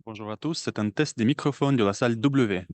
Bonjour à tous, c'est un test des microphones de la salle W.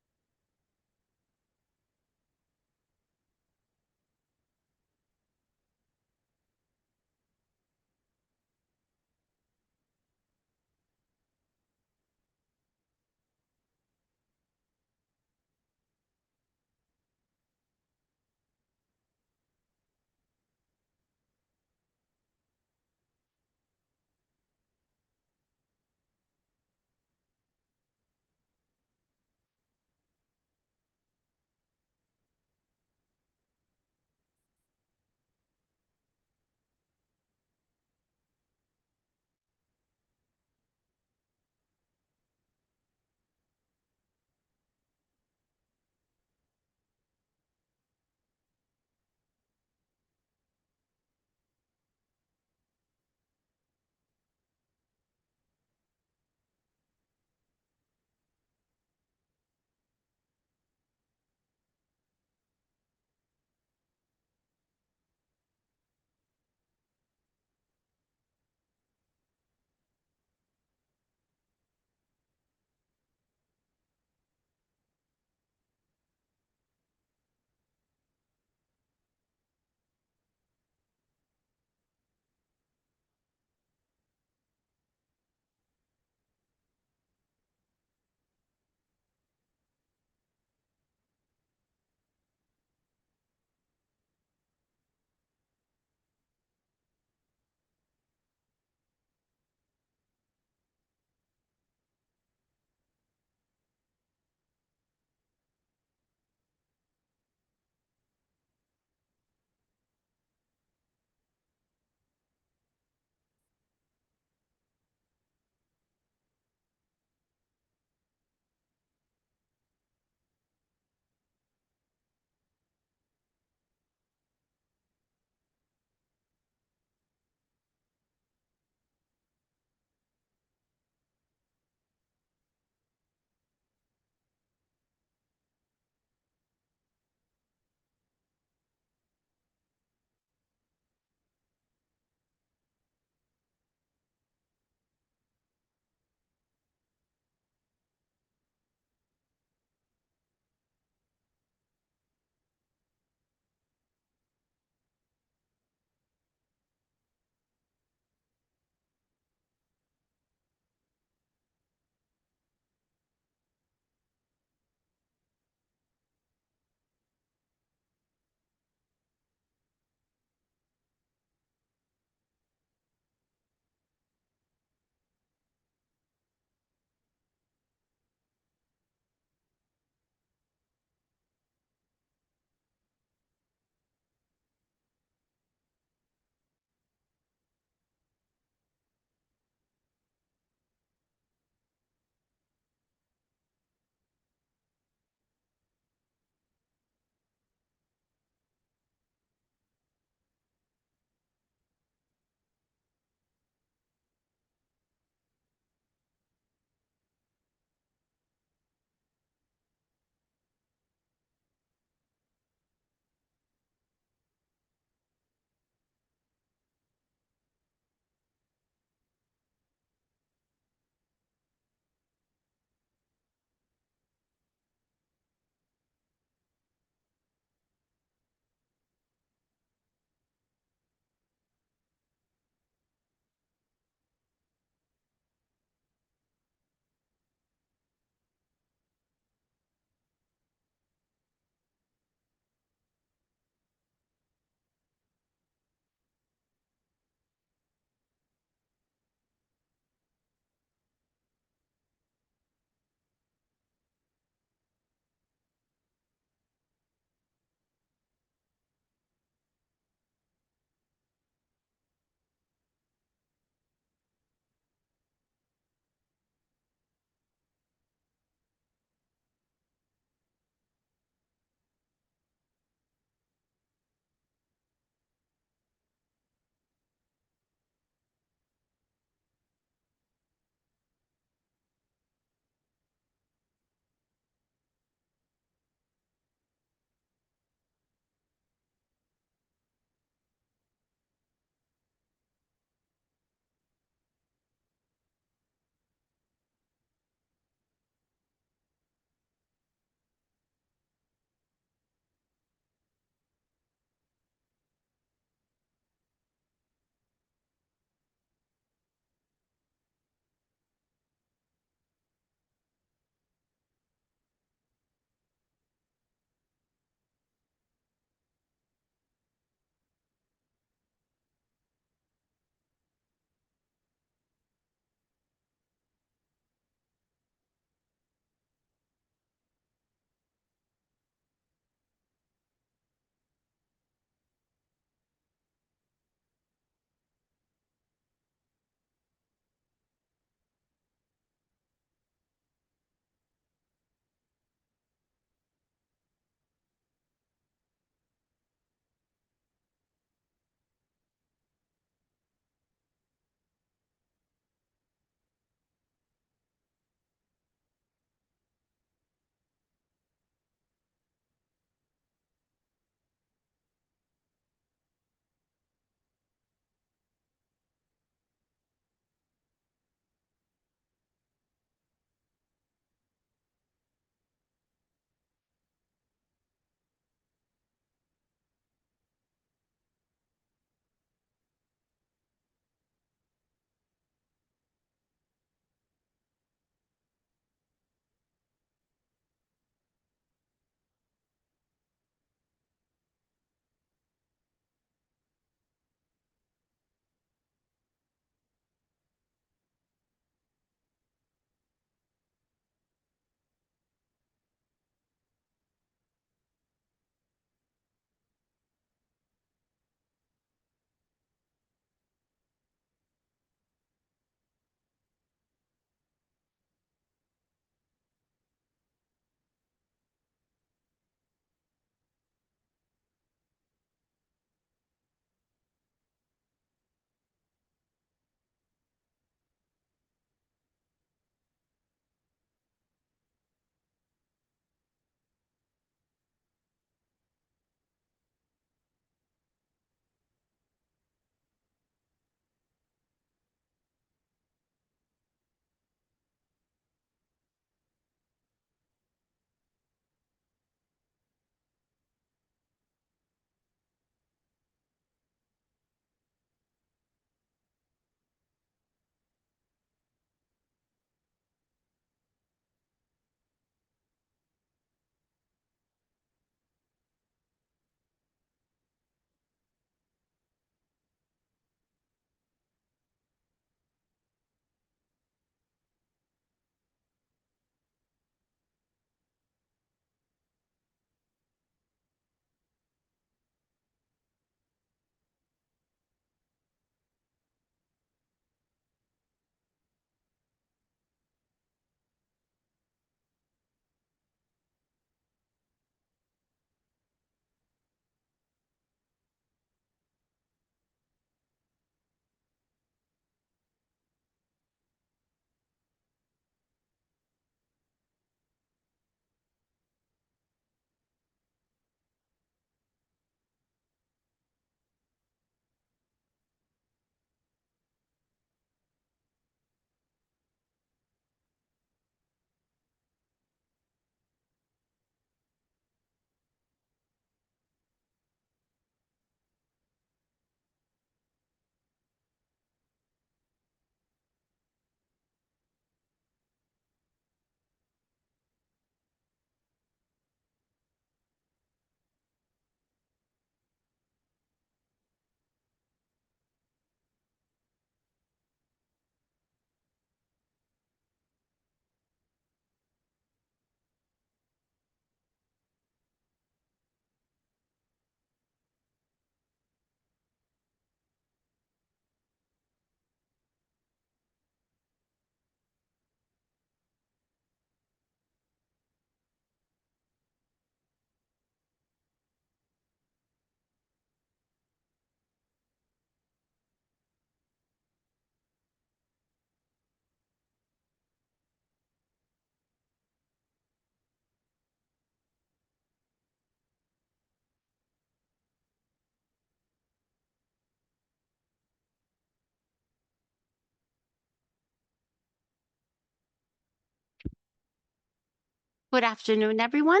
Good afternoon, everyone.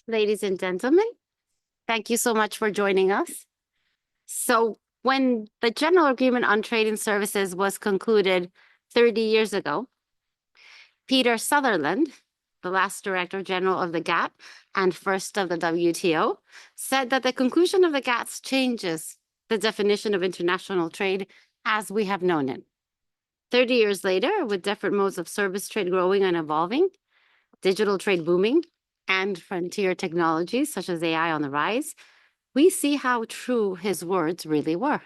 Ladies and gentlemen, thank you so much for joining us. So when the General Agreement on Trade and Services was concluded 30 years ago, Peter Sutherland, the last Director General of the GATT and first of the WTO, said that the conclusion of the GATS changes the definition of international trade as we have known it. 30 years later, with different modes of service trade growing and evolving, digital trade booming, and frontier technologies such as AI on the rise, we see how true his words really were.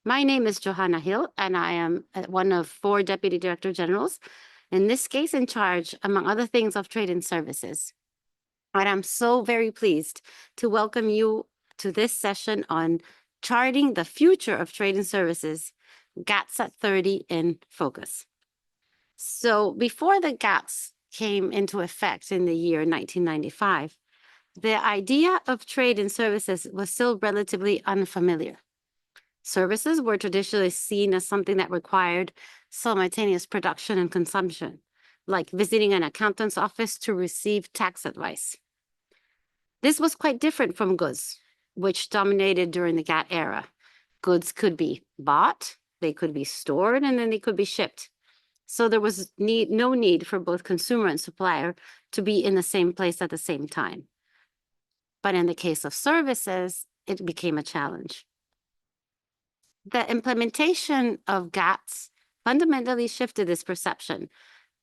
My name is Johanna Hill, and I am one of 4 Deputy Director Generals, in this case in charge, among other things, of trade and services. And I'm so very pleased to welcome you to this session on charting the future of trade and services, GATS at 30 in focus. So before the GATS came into effect in the year 1995, the idea of trade and services was still relatively unfamiliar. Services were traditionally seen as something that required simultaneous production and consumption, like visiting an accountant's office to receive tax advice. This was quite different from goods, which dominated during the GATT era. Goods could be bought, they could be stored, and then they could be shipped. So there was no need for both consumer and supplier to be in the same place at the same time. But in the case of services, it became a challenge. The implementation of GATS fundamentally shifted this perception.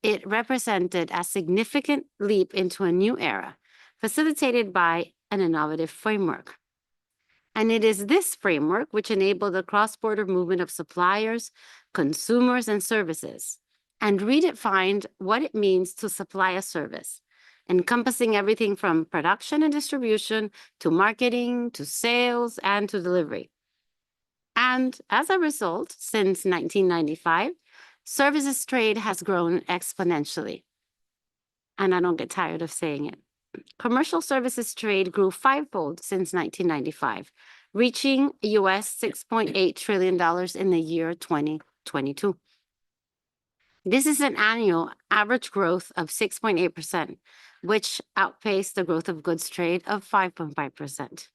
It represented a significant leap into a new era, facilitated by an innovative framework. And it is this framework which enabled the cross-border movement of suppliers, consumers, and services, and redefined what it means to supply a service, encompassing everything from production and distribution to marketing, to sales, and to delivery. And as a result, since 1995, services trade has grown exponentially. And I don't get tired of saying it. Commercial services trade grew 5-fold since 1995, reaching US $6.8 trillion in the year 2022. This is an annual average growth of 6.8%, which outpaced the growth of goods trade of 5.5%.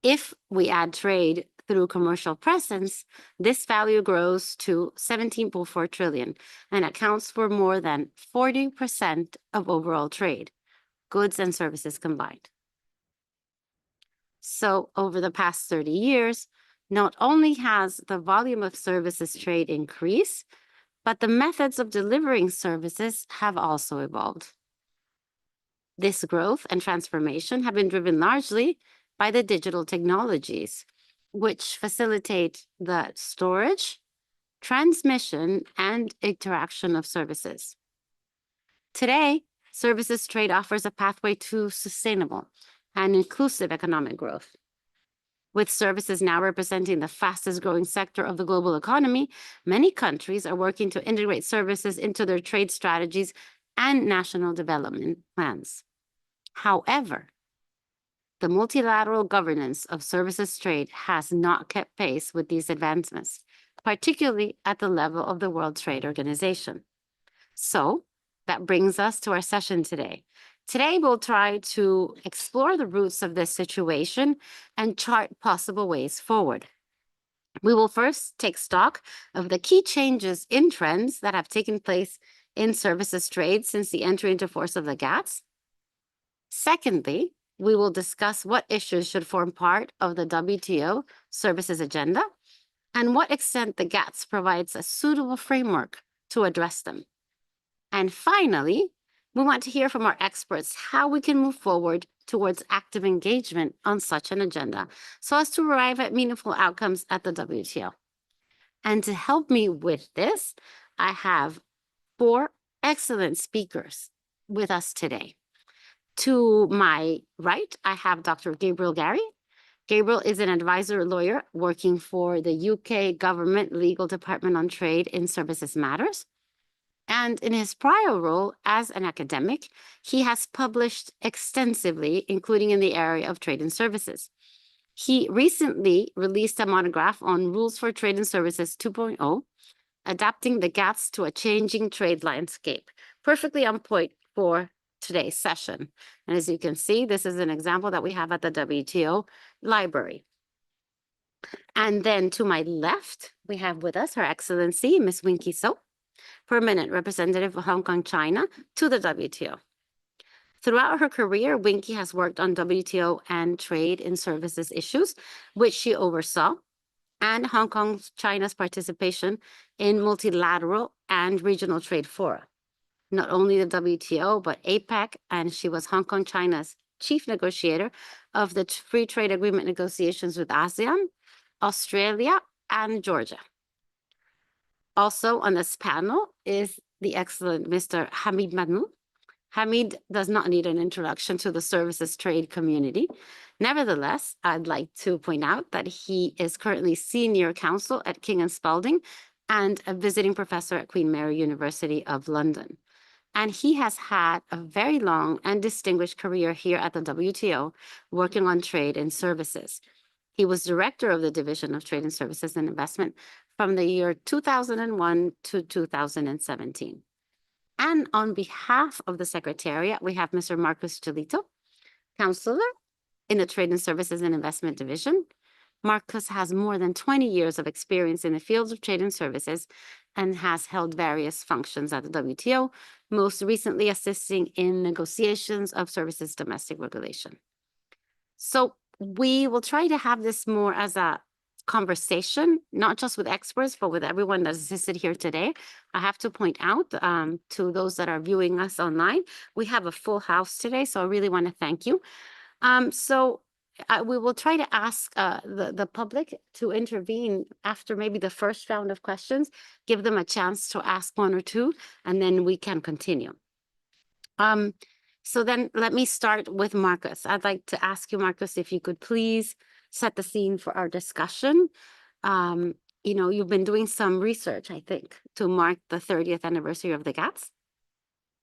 If we add trade through commercial presence, this value grows to 17.4 trillion and accounts for more than 40% of overall trade, goods and services combined. So over the past 30 years, not only has the volume of services trade increased, but the methods of delivering services have also evolved. This growth and transformation have been driven largely by the digital technologies, which facilitate the storage, transmission, and interaction of services. Today, services trade offers a pathway to sustainable and inclusive economic growth. With services now representing the fastest growing sector of the global economy, many countries are working to integrate services into their trade strategies and national development plans. However, the multilateral governance of services trade has not kept pace with these advancements, particularly at the level of the World Trade Organization. So that brings us to our session today. Today, we'll try to explore the roots of this situation and chart possible ways forward. We will first take stock of the key changes in trends that have taken place in services trade since the entry into force of the GATS. Secondly, we will discuss what issues should form part of the WTO services agenda and what extent the GATS provides a suitable framework to address them. And finally, we want to hear from our experts how we can move forward towards active engagement on such an agenda so as to arrive at meaningful outcomes at the WTO. And to help me with this, I have 4 excellent speakers with us today. To my right, I have Dr. Gabriel Gary. Gabriel is an advisor lawyer working for the UK Government Legal Department on Trade in Services Matters. And in his prior role as an academic, he has published extensively, including in the area of trade and services. He recently released a monograph on Rules for Trade and Services 2.0, adapting the GATS to a changing trade landscape. Perfectly on point for today's session. And as you can see, this is an example that we have at the WTO library. And then to my left, we have with us Her Excellency, Ms. Winky So, Permanent Representative of Hong Kong, China to the WTO. Throughout her career, Winky has worked on WTO and trade in services issues, which she oversaw, and Hong Kong, China's participation in multilateral and regional trade fora. Not only the WTO, but APEC, and she was Hong Kong, China's chief negotiator of the free trade agreement negotiations with ASEAN, Australia, and Georgia. Also on this panel is the excellent Mr. Hamid Manu. Hamid does not need an introduction to the services trade community. Nevertheless, I'd like to point out that he is currently senior counsel at King & Spalding and a visiting professor at Queen Mary University of London. And he has had a very long and distinguished career here at the WTO, working on trade and services. He was director of the Division of Trade and Services and Investment from the year 2001 to 2017. And on behalf of the Secretariat, we have Mr. Marcus Gelito, counselor in the Trade and Services and Investment Division. Marcus has more than 20 years of experience in the fields of trade and services and has held various functions at the WTO, most recently assisting in negotiations of services domestic regulation. So we will try to have this more as a conversation, not just with experts, but with everyone that's assisted here today. I have to point out to those that are viewing us online, we have a full house today, so I really want to thank you. We will try to ask the public to intervene after maybe the first round of questions, give them a chance to ask one or two, and then we can continue. So then let me start with Marcus. I'd like to ask you, Marcus, if you could please set the scene for our discussion. You've been doing some research, I think, to mark the 30th anniversary of the GATS.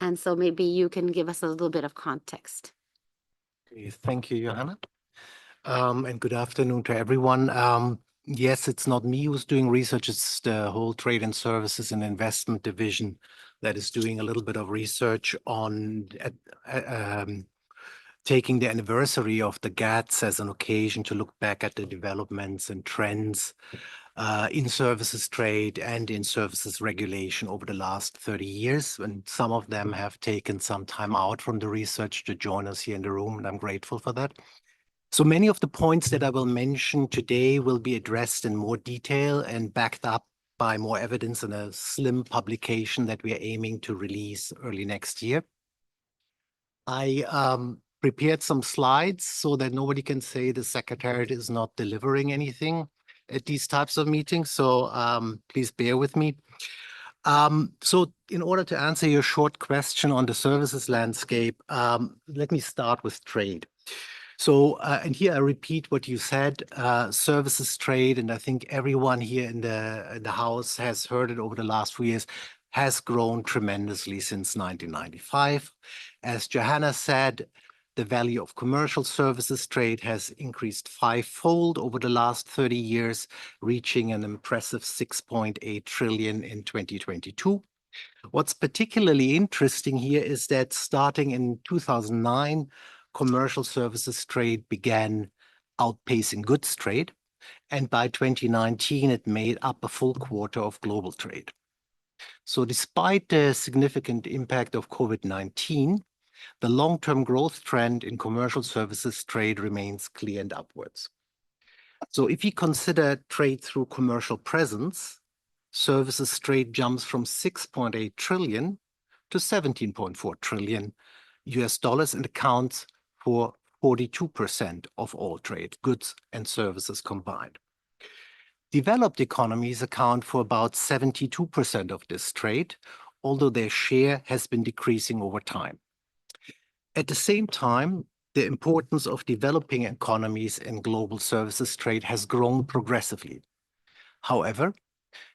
And so maybe you can give us a little bit of context. Thank you, Johanna. And good afternoon to everyone. Yes, it's not me who's doing research, it's the whole Trade and Services and Investment Division that is doing a little bit of research on taking the anniversary of the GATS as an occasion to look back at the developments and trends in services trade and in services regulation over the last 30 years. And some of them have taken some time out from the research to join us here in the room, and I'm grateful for that. So many of the points that I will mention today will be addressed in more detail and backed up by more evidence in a slim publication that we are aiming to release early next year. I prepared some slides so that nobody can say the Secretariat is not delivering anything at these types of meetings. So please bear with me. So in order to answer your short question on the services landscape, let me start with trade. So, and here I repeat what you said, services trade, and I think everyone here in the House has heard it over the last few years, has grown tremendously since 1995. As Johanna said, the value of commercial services trade has increased fivefold over the last 30 years, reaching an impressive 6.8 trillion in 2022. What's particularly interesting here is that starting in 2009, commercial services trade began outpacing goods trade, and by 2019, it made up a full quarter of global trade. So despite the significant impact of COVID-19, the long-term growth trend in commercial services trade remains clear and upwards. So if you consider trade through commercial presence, services trade jumps from 6.8 trillion to 17.4 trillion US dollars and accounts for 42% of all trade, goods and services combined. Developed economies account for about 72% of this trade, although their share has been decreasing over time. At the same time, the importance of developing economies in global services trade has grown progressively. However,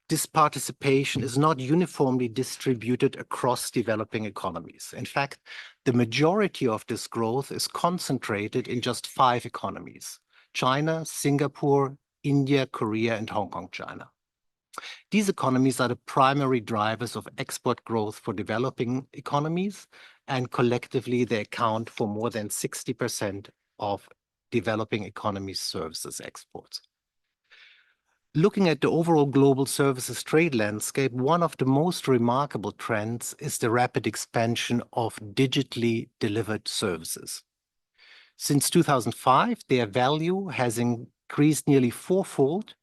this participation is not uniformly distributed across developing economies. In fact, the majority of this growth is concentrated in just 5 economies: China, Singapore, India, Korea, and Hong Kong, China. These economies are the primary drivers of export growth for developing economies, and collectively they account for more than 60% of developing economies' services exports. Looking at the overall global services trade landscape, one of the most remarkable trends is the rapid expansion of digitally delivered services. Since 2005, their value has increased nearly fourfold,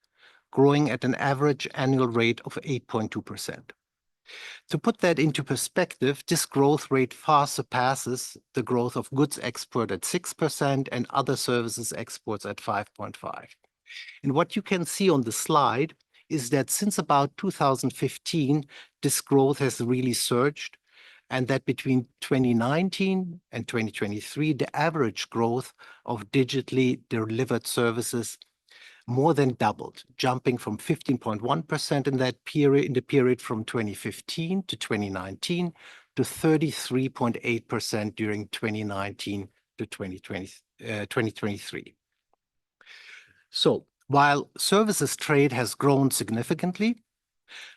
growing at an average annual rate of 8.2%. To put that into perspective, this growth rate far surpasses the growth of goods export at 6% and other services exports at 5.5%. And what you can see on the slide is that since about 2015, this growth has really surged, and that between 2019 and 2023, the average growth of digitally delivered services more than doubled, jumping from 15.1% in that period, in the period from 2015 to 2019, to 33.8% during 2019 to 2023. So while services trade has grown significantly,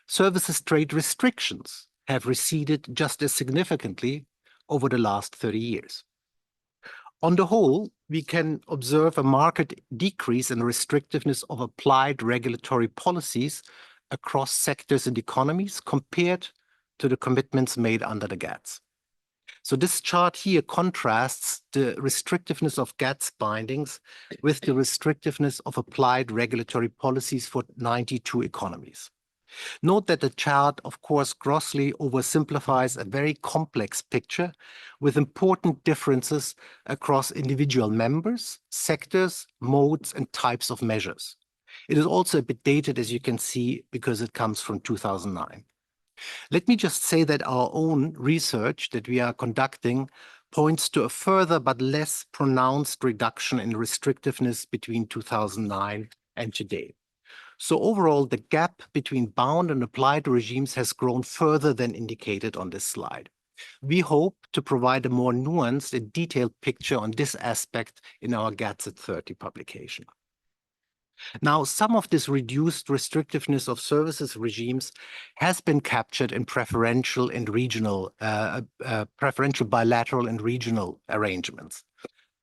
services trade restrictions have receded just as significantly over the last 30 years. On the whole, we can observe a marked decrease in restrictiveness of applied regulatory policies across sectors and economies compared to the commitments made under the GATS. So this chart here contrasts the restrictiveness of GATS bindings with the restrictiveness of applied regulatory policies for 92 economies. Note that the chart, of course, grossly oversimplifies a very complex picture with important differences across individual members, sectors, modes, and types of measures. It is also a bit dated, as you can see, because it comes from 2009. Let me just say that our own research that we are conducting points to a further but less pronounced reduction in restrictiveness between 2009 and today. So overall, the gap between bound and applied regimes has grown further than indicated on this slide. We hope to provide a more nuanced and detailed picture on this aspect in our GATS at 30 publication. Now, some of this reduced restrictiveness of services regimes has been captured in preferential bilateral and regional arrangements.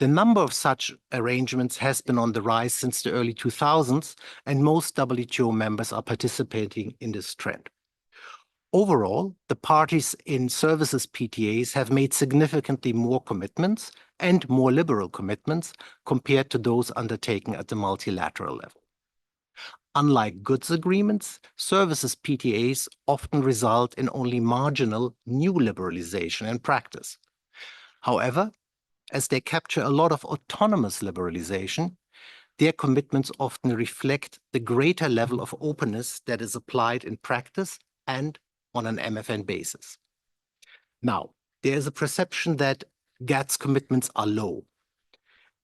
The number of such arrangements has been on the rise since the early 2000s, and most WTO members are participating in this trend. Overall, the parties in services PTAs have made significantly more commitments and more liberal commitments compared to those undertaken at the multilateral level. Unlike goods agreements, services PTAs often result in only marginal new liberalization in practice. However, as they capture a lot of autonomous liberalization, their commitments often reflect the greater level of openness that is applied in practice and on an MFN basis. Now, there is a perception that GATS commitments are low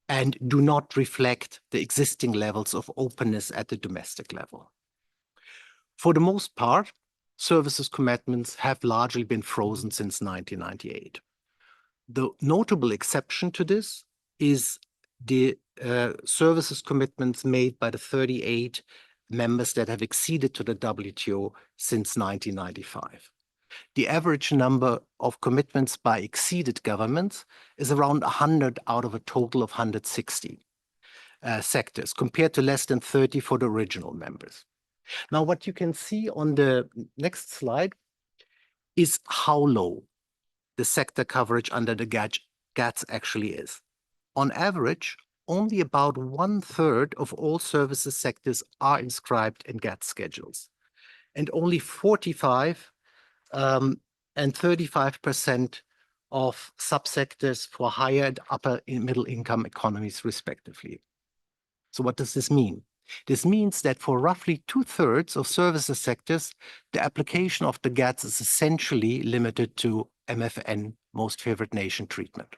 and do not reflect the existing levels of openness at the domestic level. For the most part, services commitments have largely been frozen since 1998. The notable exception to this is the services commitments made by the 38 members that have acceded to the WTO since 1995. The average number of commitments by acceded governments is around 100 out of a total of 160 sectors, compared to less than 30 for the original members. Now, what you can see on the next slide is how low the sector coverage under the GATS actually is. On average, only about 1/3 of all services sectors are inscribed in GATS schedules, and only 45 and 35% of subsectors for higher and upper middle income economies, respectively. So what does this mean? This means that for roughly 2/3 of services sectors, the application of the GATS is essentially limited to MFN, most favored nation treatment.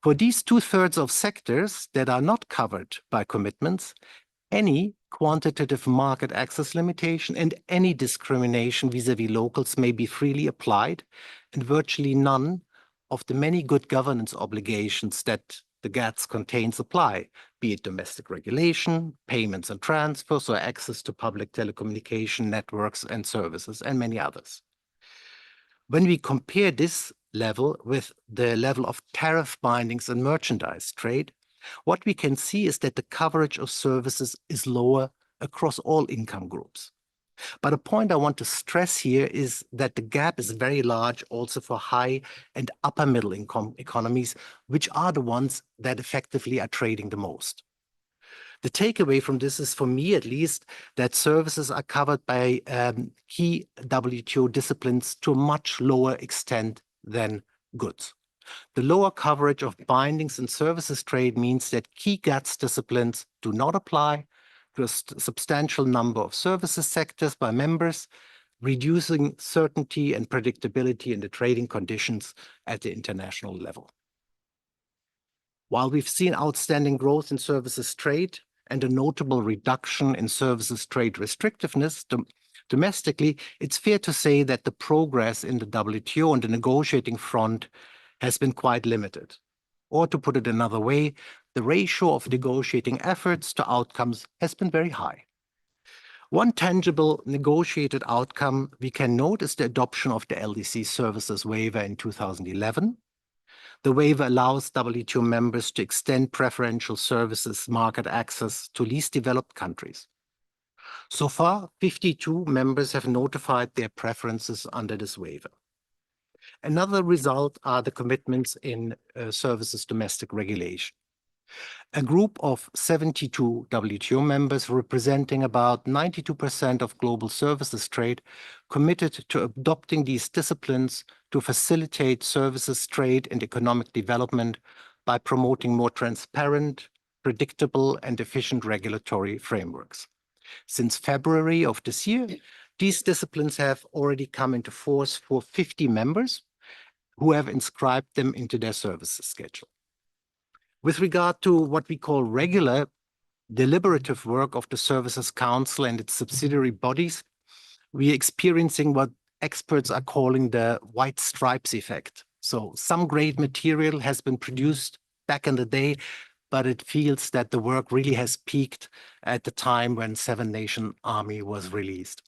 For these 2/3 of sectors that are not covered by commitments, any quantitative market access limitation and any discrimination vis-à-vis locals may be freely applied, and virtually none of the many good governance obligations that The GATS contain supply, be it domestic regulation, payments and transfers, or access to public telecommunication networks and services, and many others. When we compare this level with the level of tariff bindings and merchandise trade, what we can see is that the coverage of services is lower across all income groups. But a point I want to stress here is that the gap is very large also for high and upper middle income economies, which are the ones that effectively are trading the most. The takeaway from this is, for me at least, that services are covered by key WTO disciplines to a much lower extent than goods. The lower coverage of bindings and services trade means that key GATS disciplines do not apply to a substantial number of services sectors by members, reducing certainty and predictability in the trading conditions at the international level. While we've seen outstanding growth in services trade and a notable reduction in services trade restrictiveness domestically, it's fair to say that the progress in the WTO on the negotiating front has been quite limited. Or to put it another way, the ratio of negotiating efforts to outcomes has been very high. One tangible negotiated outcome we can note is the adoption of the LDC services waiver in 2011. The waiver allows WTO members to extend preferential services market access to least developed countries. So far, 52 members have notified their preferences under this waiver. Another result are the commitments in services domestic regulation. A group of 72 WTO members representing about 92% of global services trade committed to adopting these disciplines to facilitate services trade and economic development by promoting more transparent, predictable, and efficient regulatory frameworks. Since February of this year, these disciplines have already come into force for 50 members who have inscribed them into their services schedule. With regard to what we call regular deliberative work of the Services Council and its subsidiary bodies, we are experiencing what experts are calling the white stripes effect. So some great material has been produced back in the day, but it feels that the work really has peaked at the time when Seven Nation Army was released.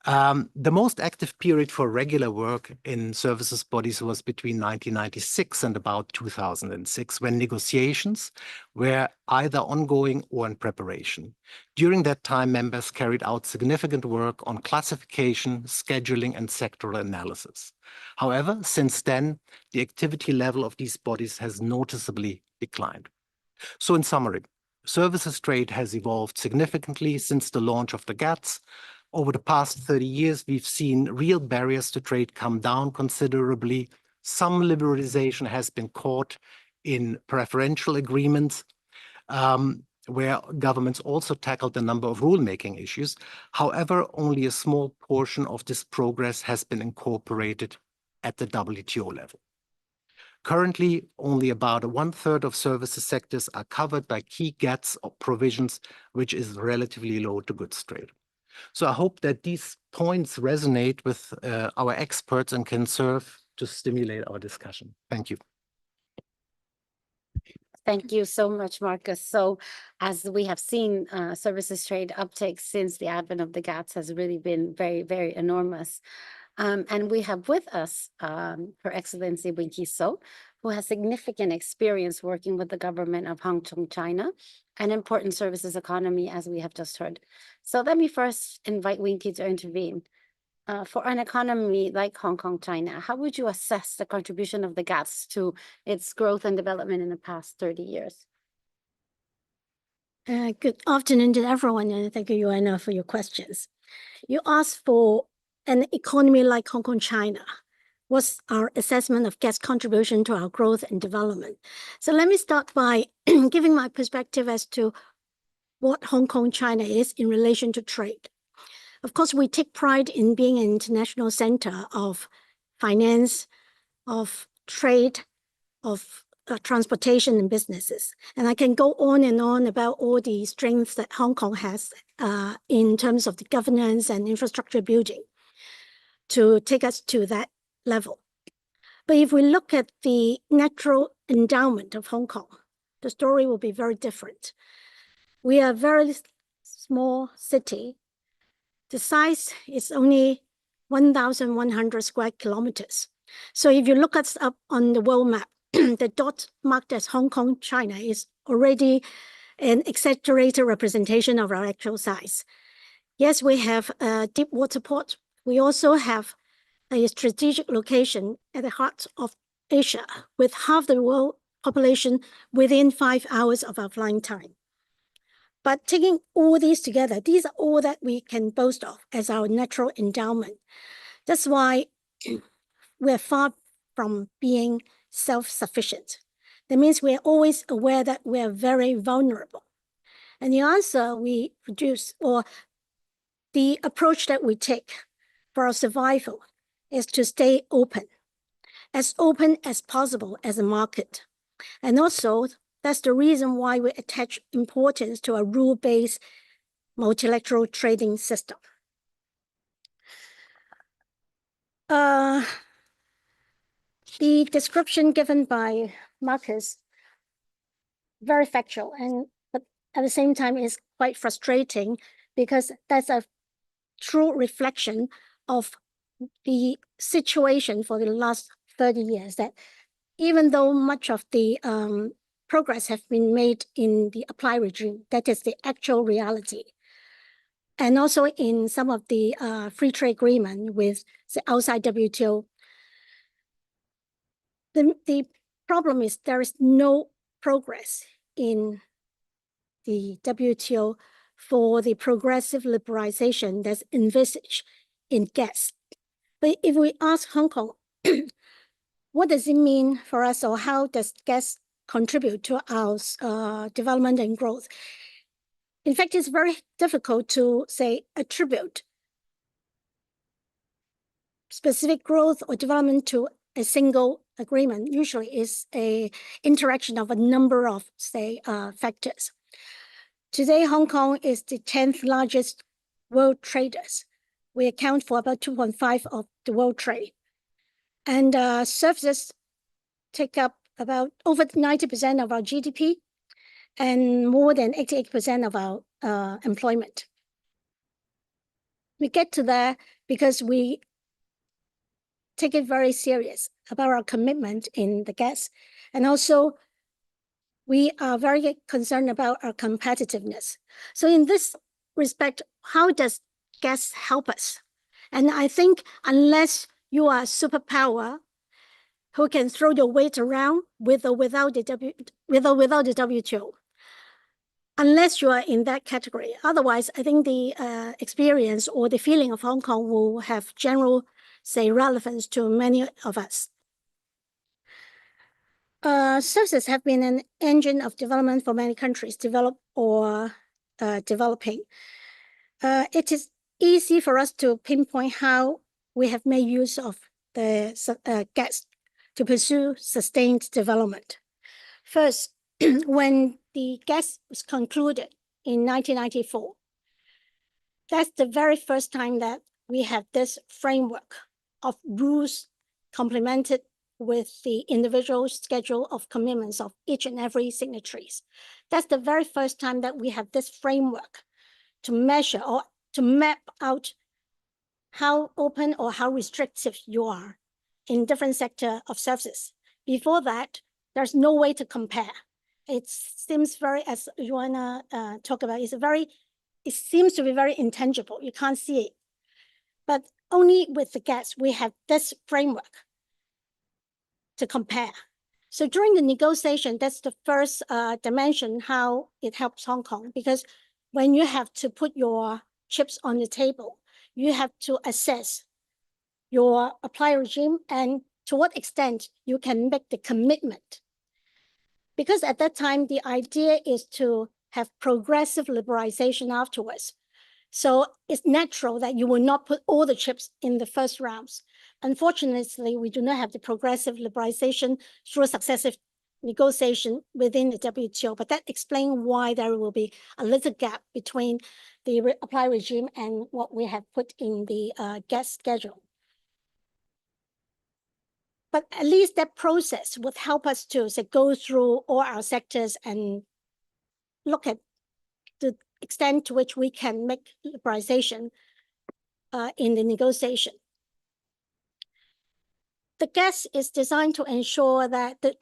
The most active period for regular work in services bodies was between 1996 and about 2006, when negotiations were either ongoing or in preparation. During that time, members carried out significant work on classification, scheduling, and sectoral analysis. However, since then, the activity level of these bodies has noticeably declined. So in summary, services trade has evolved significantly since the launch of the GATS. Over the past 30 years, we've seen real barriers to trade come down considerably. Some liberalization has been caught in preferential agreements, where governments also tackled a number of rulemaking issues. However, only a small portion of this progress has been incorporated at the WTO level. Currently, only about 1/3 of services sectors are covered by key GATS provisions, which is relatively low to goods trade. So I hope that these points resonate with our experts and can serve to stimulate our discussion. Thank you. Thank you so much, Marcus. So as we have seen, services trade uptake since the advent of the GATS has really been very, very enormous. And we have with us Her Excellency Winky So, who has significant experience working with the government of Hong Kong, China, an important services economy, as we have just heard. So let me first invite Winky to intervene. For an economy like Hong Kong, China, how would you assess the contribution of the GATS to its growth and development in the past 30 years? Good afternoon to everyone, and thank you, Joanna, for your questions. You asked for an economy like Hong Kong, China. What's our assessment of GATS' contribution to our growth and development? So let me start by giving my perspective as to what Hong Kong, China is in relation to trade. Of course, we take pride in being an international center of finance, of trade, of transportation and businesses. And I can go on and on about all the strengths that Hong Kong has in terms of the governance and infrastructure building to take us to that level. But if we look at the natural endowment of Hong Kong, the story will be very different. We are a very small city. The size is only 1,100 square kilometers. So if you look us up on the world map, the dot marked as Hong Kong, China is already an exaggerated representation of our actual size. Yes, we have a deep water port. We also have a strategic location at the heart of Asia with half the world population within 5 hours of our flying time. But taking all these together, these are all that we can boast of as our natural endowment. That's why we're far from being self-sufficient. That means we're always aware that we're very vulnerable. And the answer we produce, or the approach that we take for our survival, is to stay open as possible as a market. And also, that's the reason why we attach importance to a rule-based multilateral trading system. The description given by Marcus, very factual, but at the same time is quite frustrating because that's a true reflection of the situation for the last 30 years, that even though much of the progress have been made in the apply regime, that is the actual reality. And also in some of the free trade agreement with the outside WTO, the problem is there is no progress in the WTO for the progressive liberalization that's envisaged in GATS. But if we ask Hong Kong, what does it mean for us, or how does GATS contribute to our development and growth? In fact, it's very difficult to say attribute specific growth or development to a single agreement. Usually is a interaction of a number of, say, factors. Today, Hong Kong is the 10th largest world traders. We account for about 2.5 of the world trade. And services take up about over 90% of our GDP and more than 88% of our employment. We get to that because we take it very serious about our commitment in the GATS. And also, we are very concerned about our competitiveness. So in this respect, how does GATS help us? And I think unless you are a superpower who can throw your weight around with or without the WTO, unless you are in that category. Otherwise, I think the experience or the feeling of Hong Kong will have general, say, relevance to many of us. Services have been an engine of development for many countries, developed or developing. It is easy for us to pinpoint how we have made use of the GATS to pursue sustained development. First, when the GATS was concluded in 1994, that's the very first time that we have this framework of rules complemented with the individual schedule of commitments of each and every signatories. That's the very first time that we have this framework to measure or to map out how open or how restrictive you are in different sector of services. Before that, there's no way to compare. It seems very, as Joanna talked about, it seems to be very intangible. You can't see it. But only with the GATS, we have this framework to compare. So during the negotiation, that's the first dimension, how it helps Hong Kong, because when you have to put your chips on the table, you have to assess your apply regime and to what extent you can make the commitment. Because at that time, the idea is to have progressive liberalization afterwards. So it's natural that you will not put all the chips in the first rounds. Unfortunately, we do not have the progressive liberalization through successive negotiation within the WTO, but that explains why there will be a little gap between the apply regime and what we have put in the GATS schedule. But at least that process would help us to say, go through all our sectors and look at the extent to which we can make liberalization in the negotiation. The GATS is designed to ensure that the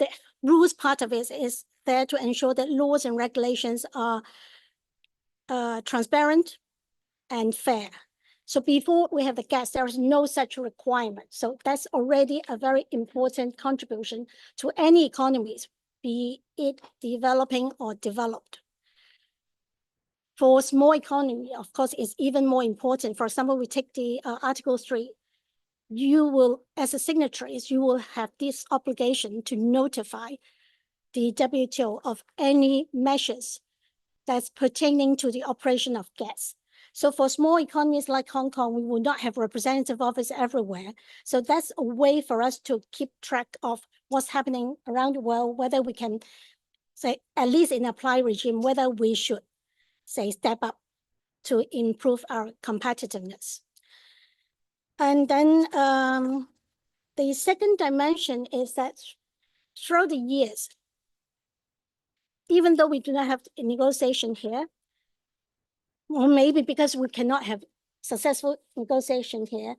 rules part of it is there to ensure that laws and regulations are transparent and fair. So before we have the GATS, there is no such requirement. So that's already a very important contribution to any economies, be it developing or developed. For small economy, of course, it's even more important. For example, we take the Article 3. You will, as a signatories, you will have this obligation to notify the WTO of any measures that's pertaining to the operation of GATS. So for small economies like Hong Kong, we will not have representative office everywhere. So that's a way for us to keep track of what's happening around the world, whether we can say, at least in apply regime, whether we should say step up to improve our competitiveness. And then the second dimension is that throughout the years, even though we do not have a negotiation here, or maybe because we cannot have successful negotiation here,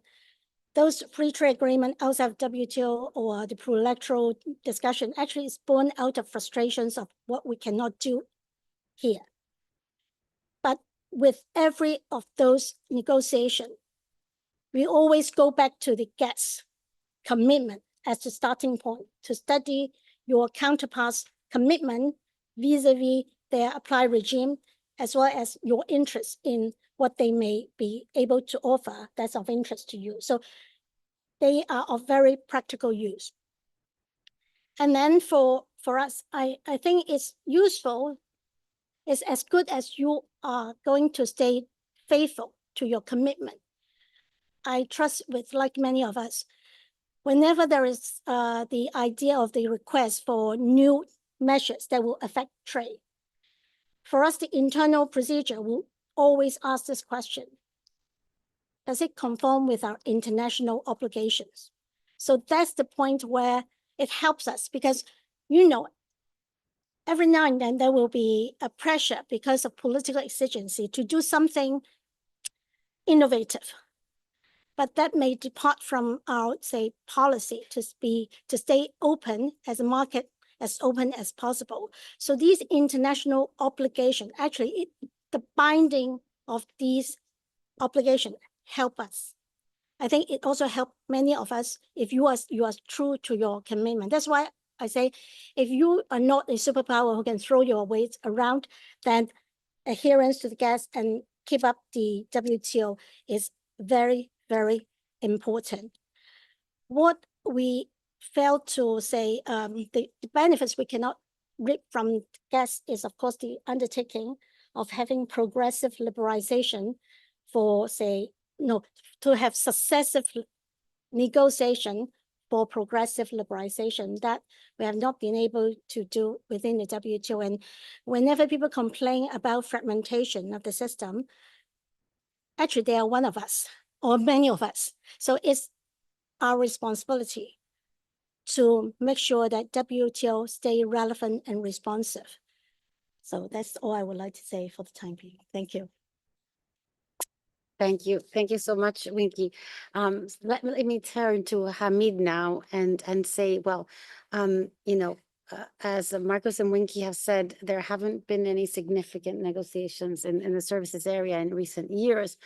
those free trade agreement outside of WTO or the plurilateral discussion actually is born out of frustrations of what we cannot do here. But with every of those negotiations, we always go back to the GATS commitment as the starting point to study your counterparts' commitment vis-a-vis their applied regime, as well as your interest in what they may be able to offer that's of interest to you. So they are of very practical use. And then for us, I think it's useful, it's as good as you are going to stay faithful to your commitment. I trust with, like many of us, whenever there is the idea of the request for new measures that will affect trade, for us, the internal procedure will always ask this question: does it conform with our international obligations? So that's the point where it helps us, because, you know, every now and then there will be a pressure because of political exigency to do something innovative. But that may depart from our, say, policy to stay open as a market, as open as possible. So these international obligations, actually, the binding of these obligations help us. I think it also helped many of us if you are true to your commitment. That's why I say, if you are not a superpower who can throw your weight around, then adherence to the GATS and keep up the WTO is very, very important. What we fail to say, the benefits we cannot reap from GATS is, of course, the undertaking of having progressive liberalization for, say, to have successive negotiation for progressive liberalization that we have not been able to do within the WTO. And whenever people complain about fragmentation of the system, actually they are one of us or many of us. So it's our responsibility to make sure that WTO stay relevant and responsive. So that's all I would like to say for the time being. Thank you. Thank you. Thank you so much, Winky. Let me turn to Hamid now and say, well, as Marcos and Winky have said, there haven't been any significant negotiations in the services area in recent years.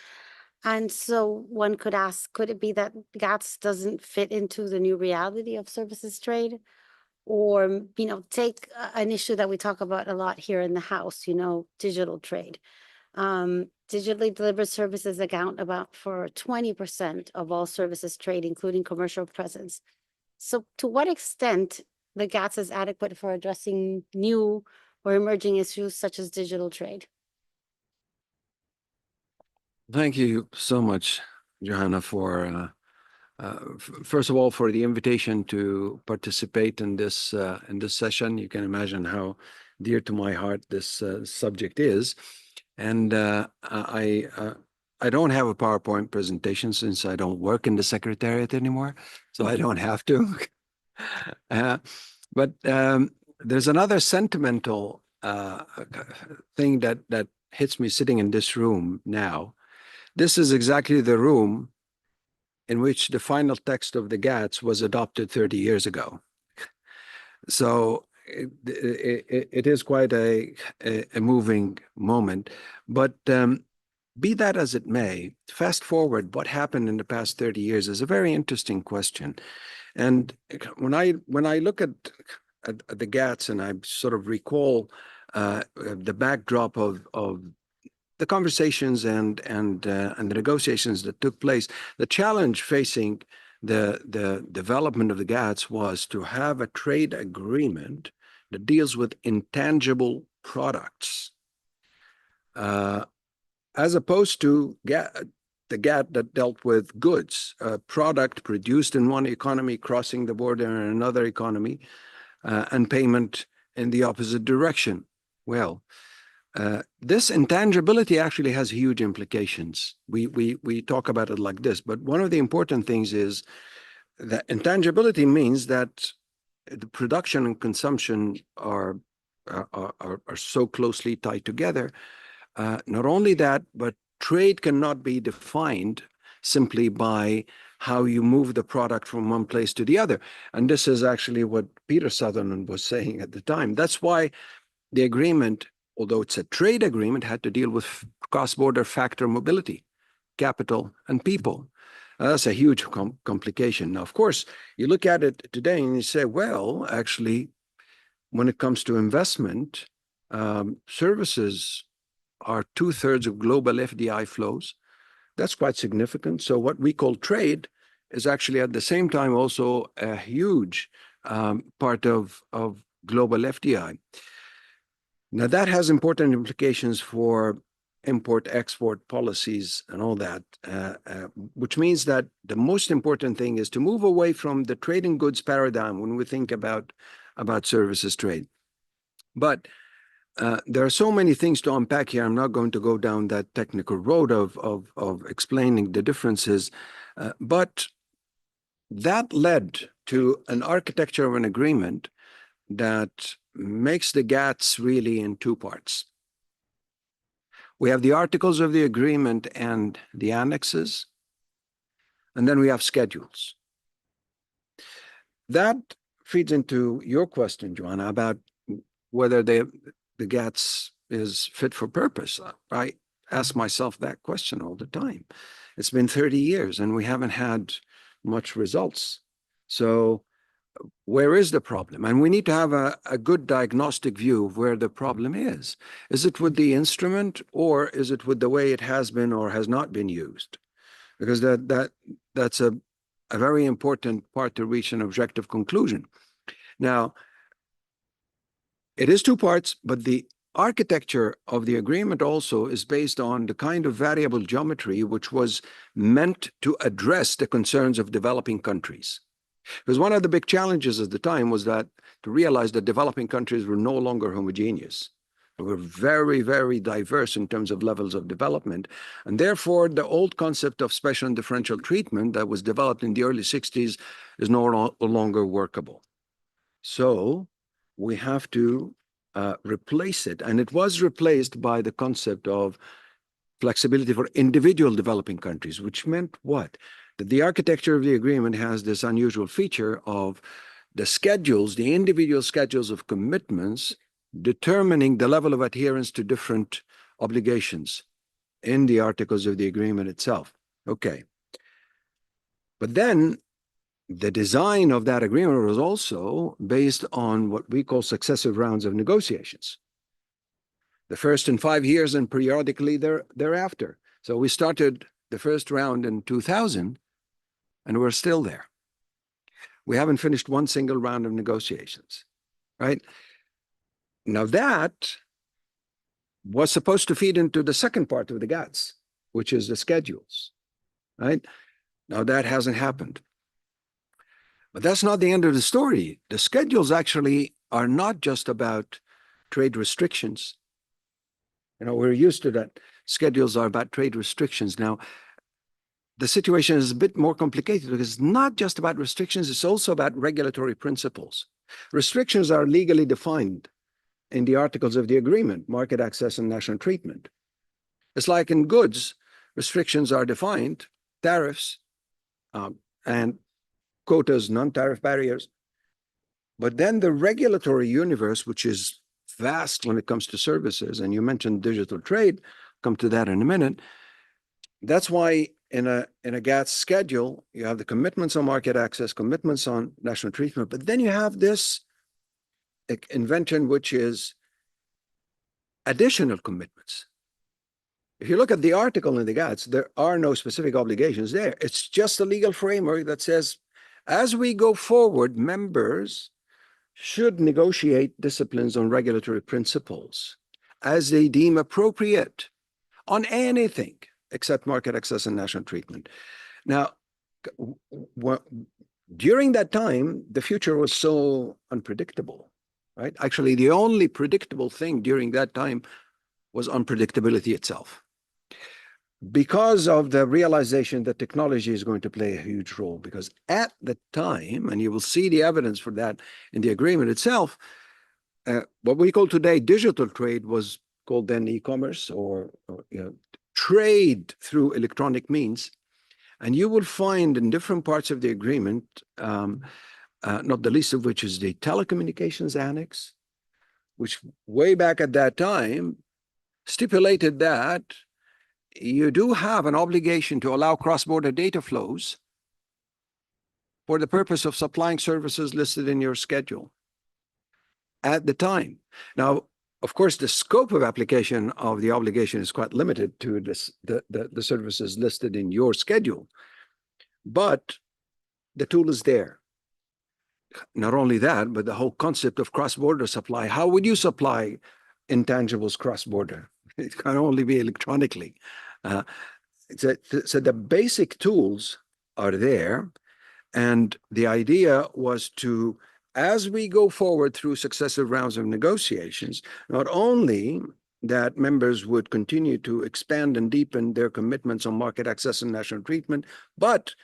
And so one could ask, could it be that GATS doesn't fit into the new reality of services trade? Or, take an issue that we talk about a lot here in the House, digital trade. Digitally delivered services account about for 20% of all services trade, including commercial presence. So to what extent the GATS is adequate for addressing new or emerging issues such as digital trade? Thank you so much, Johanna, for first of all, for the invitation to participate in this session. You can imagine how dear to my heart this subject is. And I don't have a PowerPoint presentation since I don't work in the Secretariat anymore, so I don't have to. But there's another sentimental thing that hits me sitting in this room now. This is exactly the room in which the final text of the GATS was adopted 30 years ago. So it is quite a moving moment. But be that as it may, fast forward, what happened in the past 30 years is a very interesting question. And when I look at the GATS and I sort of recall the backdrop of the conversations and the negotiations that took place, the challenge facing the development of the GATS was to have a trade agreement that deals with intangible products, as opposed to the GATT that dealt with goods, a product produced in one economy crossing the border in another economy, and payment in the opposite direction. Well, this intangibility actually has huge implications. We talk about it like this, but one of the important things is that intangibility means that the production and consumption are so closely tied together. Not only that, but trade cannot be defined simply by how you move the product from one place to the other. And this is actually what Peter Sutherland was saying at the time. That's why the agreement, although it's a trade agreement, had to deal with cross-border factor mobility, capital and people. That's a huge complication. Now, of course, you look at it today and you say, well, actually, when it comes to investment, services are 2/3 of global FDI flows. That's quite significant. So what we call trade is actually at the same time also a huge part of global FDI. Now that has important implications for import-export policies and all that, which means that the most important thing is to move away from the trade in goods paradigm when we think about services trade. But there are so many things to unpack here. I'm not going to go down that technical road of explaining the differences, but that led to an architecture of an agreement that makes the GATS really in two parts. We have the articles of the agreement and the annexes, and then we have schedules. That feeds into your question, Joanna, about whether the GATS is fit for purpose. I ask myself that question all the time. It's been 30 years and we haven't had much results. So where is the problem? And we need to have a good diagnostic view of where the problem is. Is it with the instrument, or is it with the way it has been or has not been used? Because that's a very important part to reach an objective conclusion. Now, it is two parts, but the architecture of the agreement also is based on the kind of variable geometry which was meant to address the concerns of developing countries. Because one of the big challenges at the time was that to realize that developing countries were no longer homogeneous. They were very, very diverse in terms of levels of development. And therefore, the old concept of special and differential treatment that was developed in the early 60s is no longer workable. So we have to replace it. And it was replaced by the concept of flexibility for individual developing countries, which meant what? That the architecture of the agreement has this unusual feature of the schedules, the individual schedules of commitments, determining the level of adherence to different obligations in the articles of the agreement itself. Okay. But then the design of that agreement was also based on what we call successive rounds of negotiations. The first in 5 years and periodically thereafter. So we started the first round in 2000, and we're still there. We haven't finished one single round of negotiations, right? Now that was supposed to feed into the second part of the GATS, which is the schedules, right? Now that hasn't happened. But that's not the end of the story. The schedules actually are not just about trade restrictions. You know, we're used to that. Schedules are about trade restrictions. Now, the situation is a bit more complicated because it's not just about restrictions, it's also about regulatory principles. Restrictions are legally defined in the articles of the agreement, market access and national treatment. It's like in goods, restrictions are defined, tariffs and quotas, non-tariff barriers. But then the regulatory universe, which is vast when it comes to services, and you mentioned digital trade, come to that in a minute. That's why in a GATS schedule, you have the commitments on market access, commitments on national treatment, but then you have this invention, which is additional commitments. If you look at the article in the GATS, there are no specific obligations there. It's just a legal framework that says, as we go forward, members should negotiate disciplines on regulatory principles as they deem appropriate on anything except market access and national treatment. Now, during that time, the future was so unpredictable, right? Actually, the only predictable thing during that time was unpredictability itself. Because of the realization that technology is going to play a huge role, because at the time, and you will see the evidence for that in the agreement itself, what we call today digital trade was called then e-commerce or trade through electronic means. And you will find in different parts of the agreement, not the least of which is the telecommunications annex, which way back at that time stipulated that you do have an obligation to allow cross-border data flows for the purpose of supplying services listed in your schedule at the time. Now, of course, the scope of application of the obligation is quite limited to the services listed in your schedule, but the tool is there. Not only that, but the whole concept of cross-border supply. How would you supply intangibles cross-border? It can only be electronically. So the basic tools are there, and the idea was to, as we go forward through successive rounds of negotiations, not only that members would continue to expand and deepen their commitments on market access and national treatment, but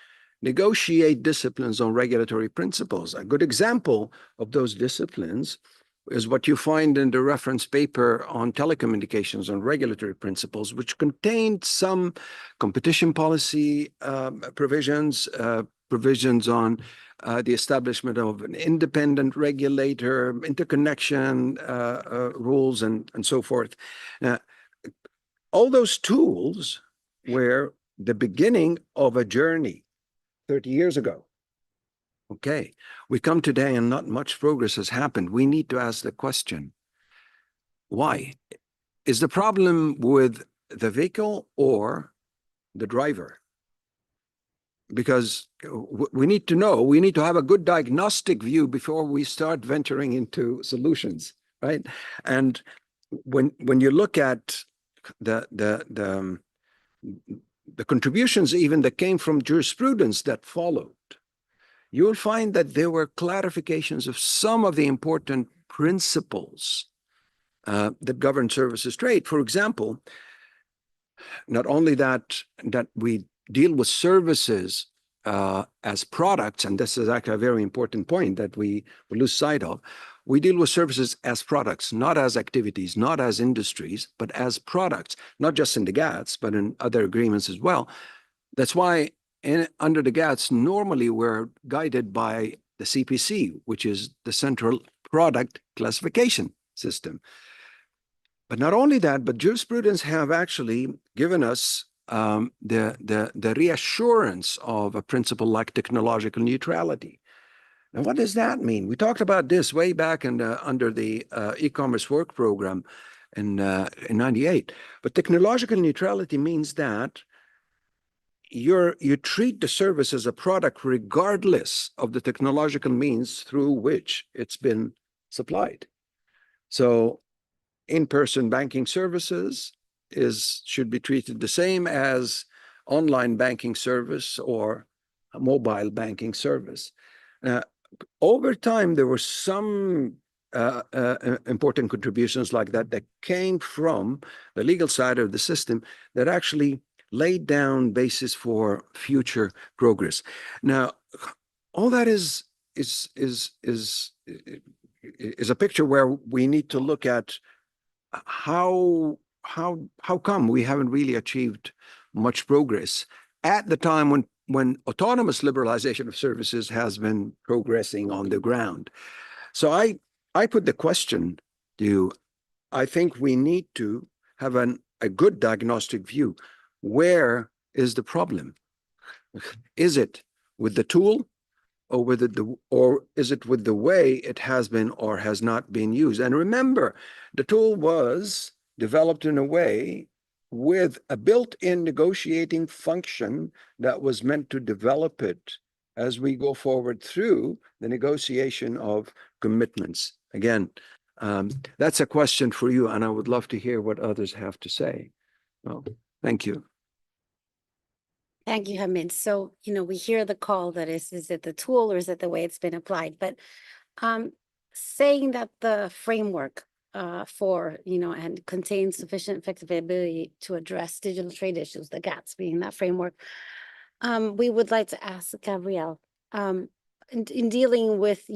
negotiate disciplines on regulatory principles. A good example of those disciplines is what you find in the reference paper on telecommunications on regulatory principles, which contained some competition policy provisions, provisions on the establishment of an independent regulator, interconnection rules, and so forth. All those tools were the beginning of a journey 30 years ago. Okay, we come today and not much progress has happened. We need to ask the question, why? Is the problem with the vehicle or the driver? Because we need to know, we need to have a good diagnostic view before we start venturing into solutions, right? And when you look at the contributions even that came from jurisprudence that followed, you will find that there were clarifications of some of the important principles that govern services trade. For example, not only that we deal with services as products, and this is actually a very important point that we lose sight of, we deal with services as products, not as activities, not as industries, but as products, not just in the GATS, but in other agreements as well. That's why under the GATS, normally we're guided by the CPC, which is the Central Product Classification System. But not only that, but jurisprudence have actually given us the reassurance of a principle like technological neutrality. Now, what does that mean? We talked about this way back under the e-commerce work program in 98. But technological neutrality means that you treat the service as a product regardless of the technological means through which it's been supplied. So in-person banking services should be treated the same as online banking service or a mobile banking service. Over time, there were some important contributions like that came from the legal side of the system that actually laid down basis for future progress. Now, all that is a picture where we need to look at how come we haven't really achieved much progress at the time when autonomous liberalization of services has been progressing on the ground. So I put the question to you. I think we need to have a good diagnostic view. Where is the problem? Is it with the tool, or or is it with the way it has been or has not been used? And remember, the tool was developed in a way with a built-in negotiating function that was meant to develop it as we go forward through the negotiation of commitments. Again, that's a question for you, and I would love to hear what others have to say. Well, thank you. Thank you, Hamid. So, we hear the call that is it the tool or is it the way it's been applied? But saying that the framework for, and contains sufficient flexibility to address digital trade issues, the GATS being that framework, we would like to ask Gabrielle, in dealing with,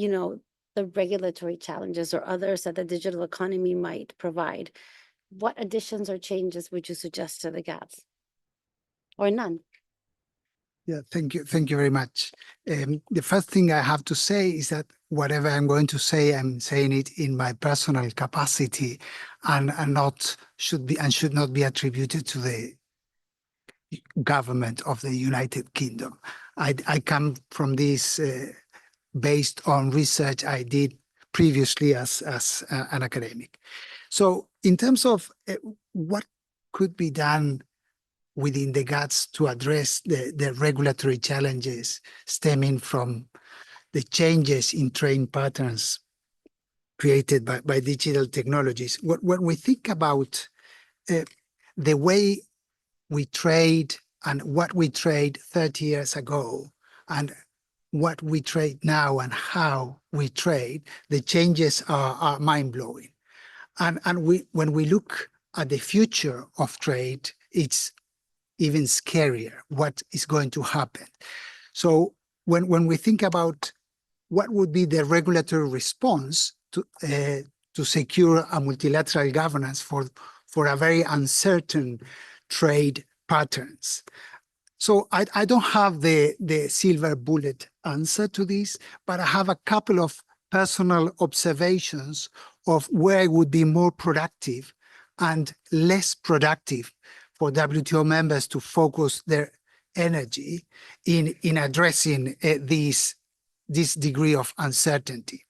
the regulatory challenges or others that the digital economy might provide, what additions or changes would you suggest to the GATS? Or none? Yeah, thank you. Thank you very much. The first thing I have to say is that whatever I'm going to say, I'm saying it in my personal capacity and should not be attributed to the government of the United Kingdom. I come from this based on research I did previously as an academic. So in terms of what could be done within the GATS to address the regulatory challenges stemming from the changes in trade patterns created by digital technologies. When we think about the way we trade and what we trade 30 years ago and what we trade now and how we trade, the changes are mind-blowing. And when we look at the future of trade, it's even scarier what is going to happen. So when we think about what would be the regulatory response to secure a multilateral governance for a very uncertain trade patterns. So I don't have the silver bullet answer to this, but I have a couple of personal observations of where it would be more productive and less productive for WTO members to focus their energy in addressing this degree of uncertainty.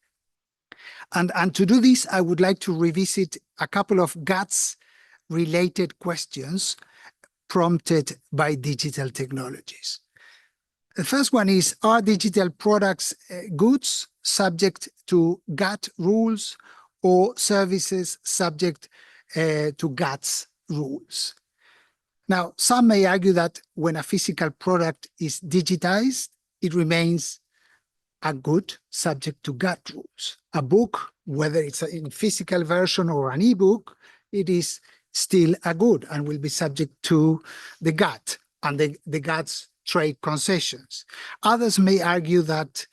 And to do this, I would like to revisit a couple of GATS-related questions prompted by digital technologies. The first one is, are digital products goods subject to GATT rules or services subject to GATS rules? Now, some may argue that when a physical product is digitized, it remains a good subject to GATT rules. A book, whether it's in physical version or an ebook, it is still a good and will be subject to the GATT and the GATT's trade concessions. Others may argue that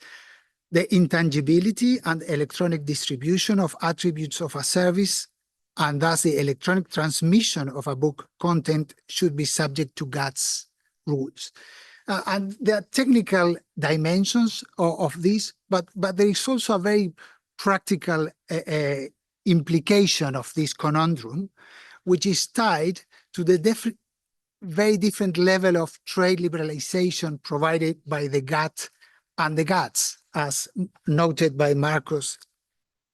the intangibility and electronic distribution of attributes of a service and thus the electronic transmission of a book content should be subject to GATS rules. And there are technical dimensions of this, but there is also a very practical implication of this conundrum, which is tied to the very different level of trade liberalization provided by the GATT and the GATS, as noted by Marcos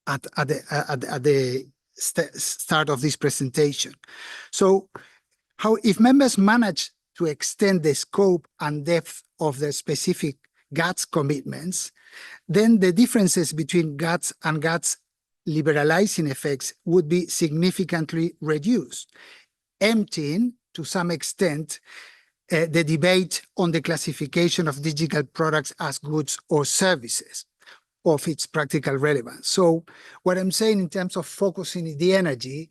at the start of this presentation. So if members manage to extend the scope and depth of their specific GATS commitments, then the differences between GATS and GATS liberalizing effects would be significantly reduced, emptying to some extent the debate on the classification of digital products as goods or services of its practical relevance. So what I'm saying in terms of focusing the energy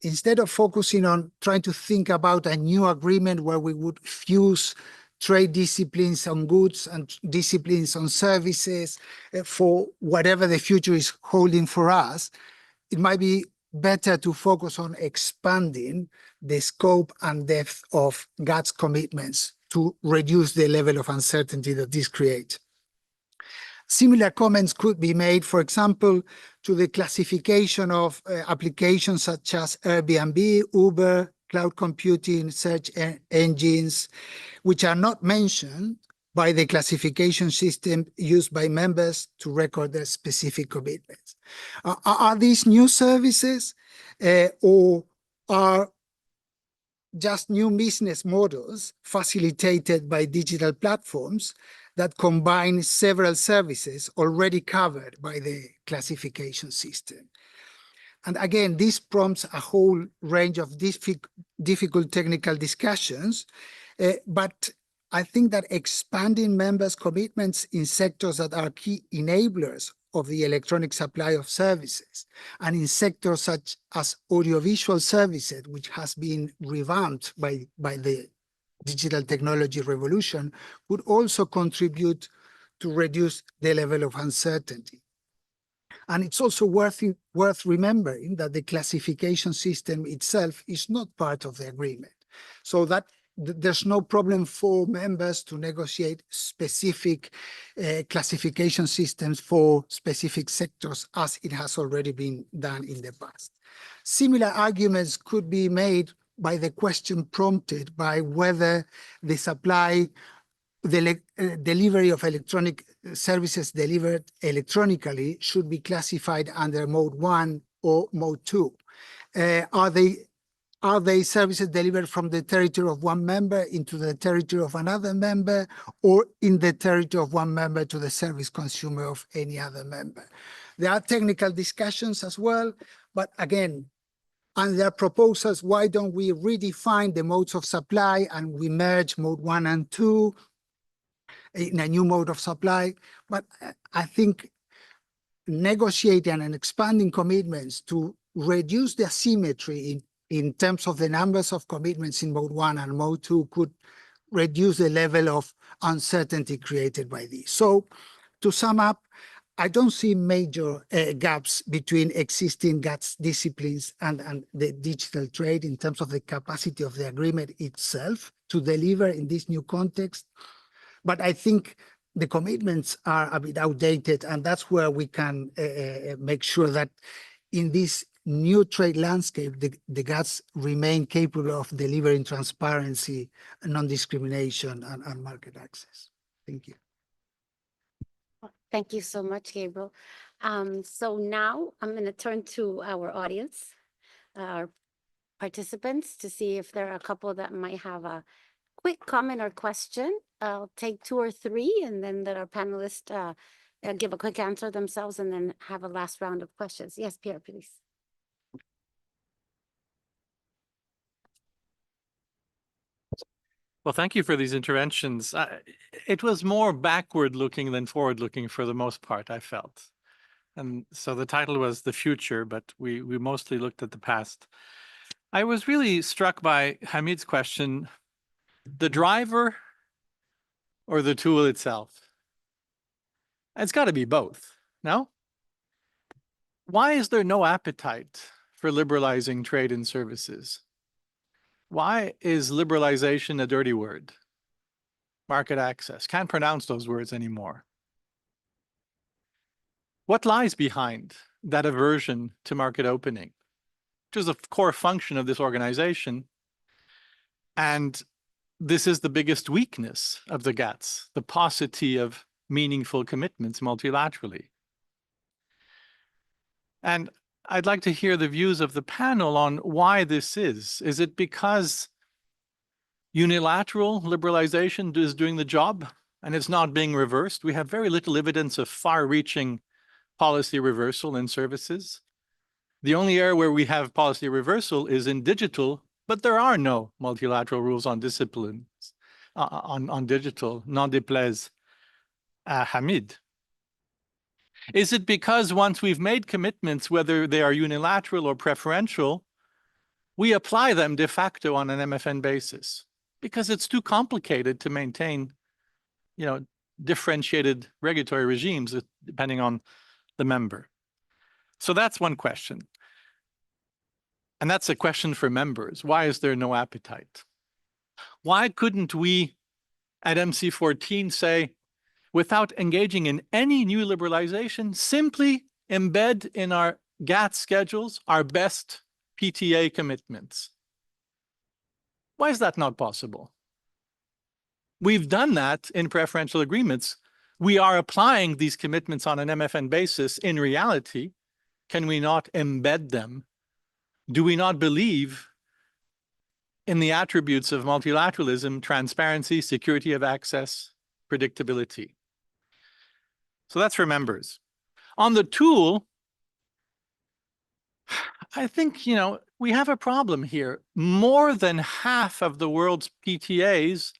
instead of focusing on trying to think about a new agreement where we would fuse trade disciplines on goods and disciplines on services for whatever the future is holding for us, it might be better to focus on expanding the scope and depth of GATS commitments to reduce the level of uncertainty that this creates. Similar comments could be made, for example, to the classification of applications such as Airbnb, Uber, cloud computing, search engines, which are not mentioned by the classification system used by members to record their specific commitments. Are these new services or are just new business models facilitated by digital platforms that combine several services already covered by the classification system? And again, this prompts a whole range of difficult technical discussions, but I think that expanding members' commitments in sectors that are key enablers of the electronic supply of services, and in sectors such as audiovisual services, which has been revamped by the digital technology revolution, would also contribute to reduce the level of uncertainty. And it's also worth remembering that the classification system itself is not part of the agreement. So that there's no problem for members to negotiate specific classification systems for specific sectors, as it has already been done in the past. Similar arguments could be made by the question prompted by whether the supply, the delivery of electronic services delivered electronically should be classified under mode 1 or mode 2. Are they services delivered from the territory of one member into the territory of another member, or in the territory of one member to the service consumer of any other member? There are technical discussions as well, but again, and there are proposals, why don't we redefine the modes of supply and we merge mode 1 and 2 in a new mode of supply? But I think negotiating and expanding commitments to reduce the asymmetry in terms of the numbers of commitments in mode 1 and mode 2 could reduce the level of uncertainty created by this. So to sum up, I don't see major gaps between existing GATS disciplines and the digital trade in terms of the capacity of the agreement itself to deliver in this new context. But I think the commitments are a bit outdated, and that's where we can make sure that in this new trade landscape, the GATS remain capable of delivering transparency, non-discrimination, and market access. Thank you. Thank you so much, Gabriel. So now I'm going to turn to our audience, our participants, to see if there are a couple that might have a quick comment or question. I'll take 2 or 3, and then let our panelists give a quick answer themselves, and then have a last round of questions. Yes, Pierre, please. Well, thank you for these interventions. It was more backward looking than forward looking for the most part, I felt. And so the title was The Future, but we mostly looked at the past. I was really struck by Hamid's question, the driver or the tool itself? It's got to be both, no? Why is there no appetite for liberalizing trade and services? Why is liberalization a dirty word? Market access. Can't pronounce those words anymore. What lies behind that aversion to market opening, which is a core function of this organization? And this is the biggest weakness of the GATS, the paucity of meaningful commitments multilaterally. And I'd like to hear the views of the panel on why this is. Is it because unilateral liberalization is doing the job and it's not being reversed? We have very little evidence of far-reaching policy reversal in services. The only area where we have policy reversal is in digital, but there are no multilateral rules on disciplines, on digital, n'en déplaise à Hamid. Is it because once we've made commitments, whether they are unilateral or preferential, we apply them de facto on an MFN basis because it's too complicated to maintain, differentiated regulatory regimes depending on the member. So that's one question. And that's a question for members. Why is there no appetite? Why couldn't we at MC14 say, without engaging in any new liberalization, simply embed in our GATS schedules our best PTA commitments? Why is that not possible? We've done that in preferential agreements. We are applying these commitments on an MFN basis in reality. Can we not embed them? Do we not believe in the attributes of multilateralism, transparency, security of access, predictability? So that's for members. On the tool, I think, we have a problem here. More than half of the world's PTAs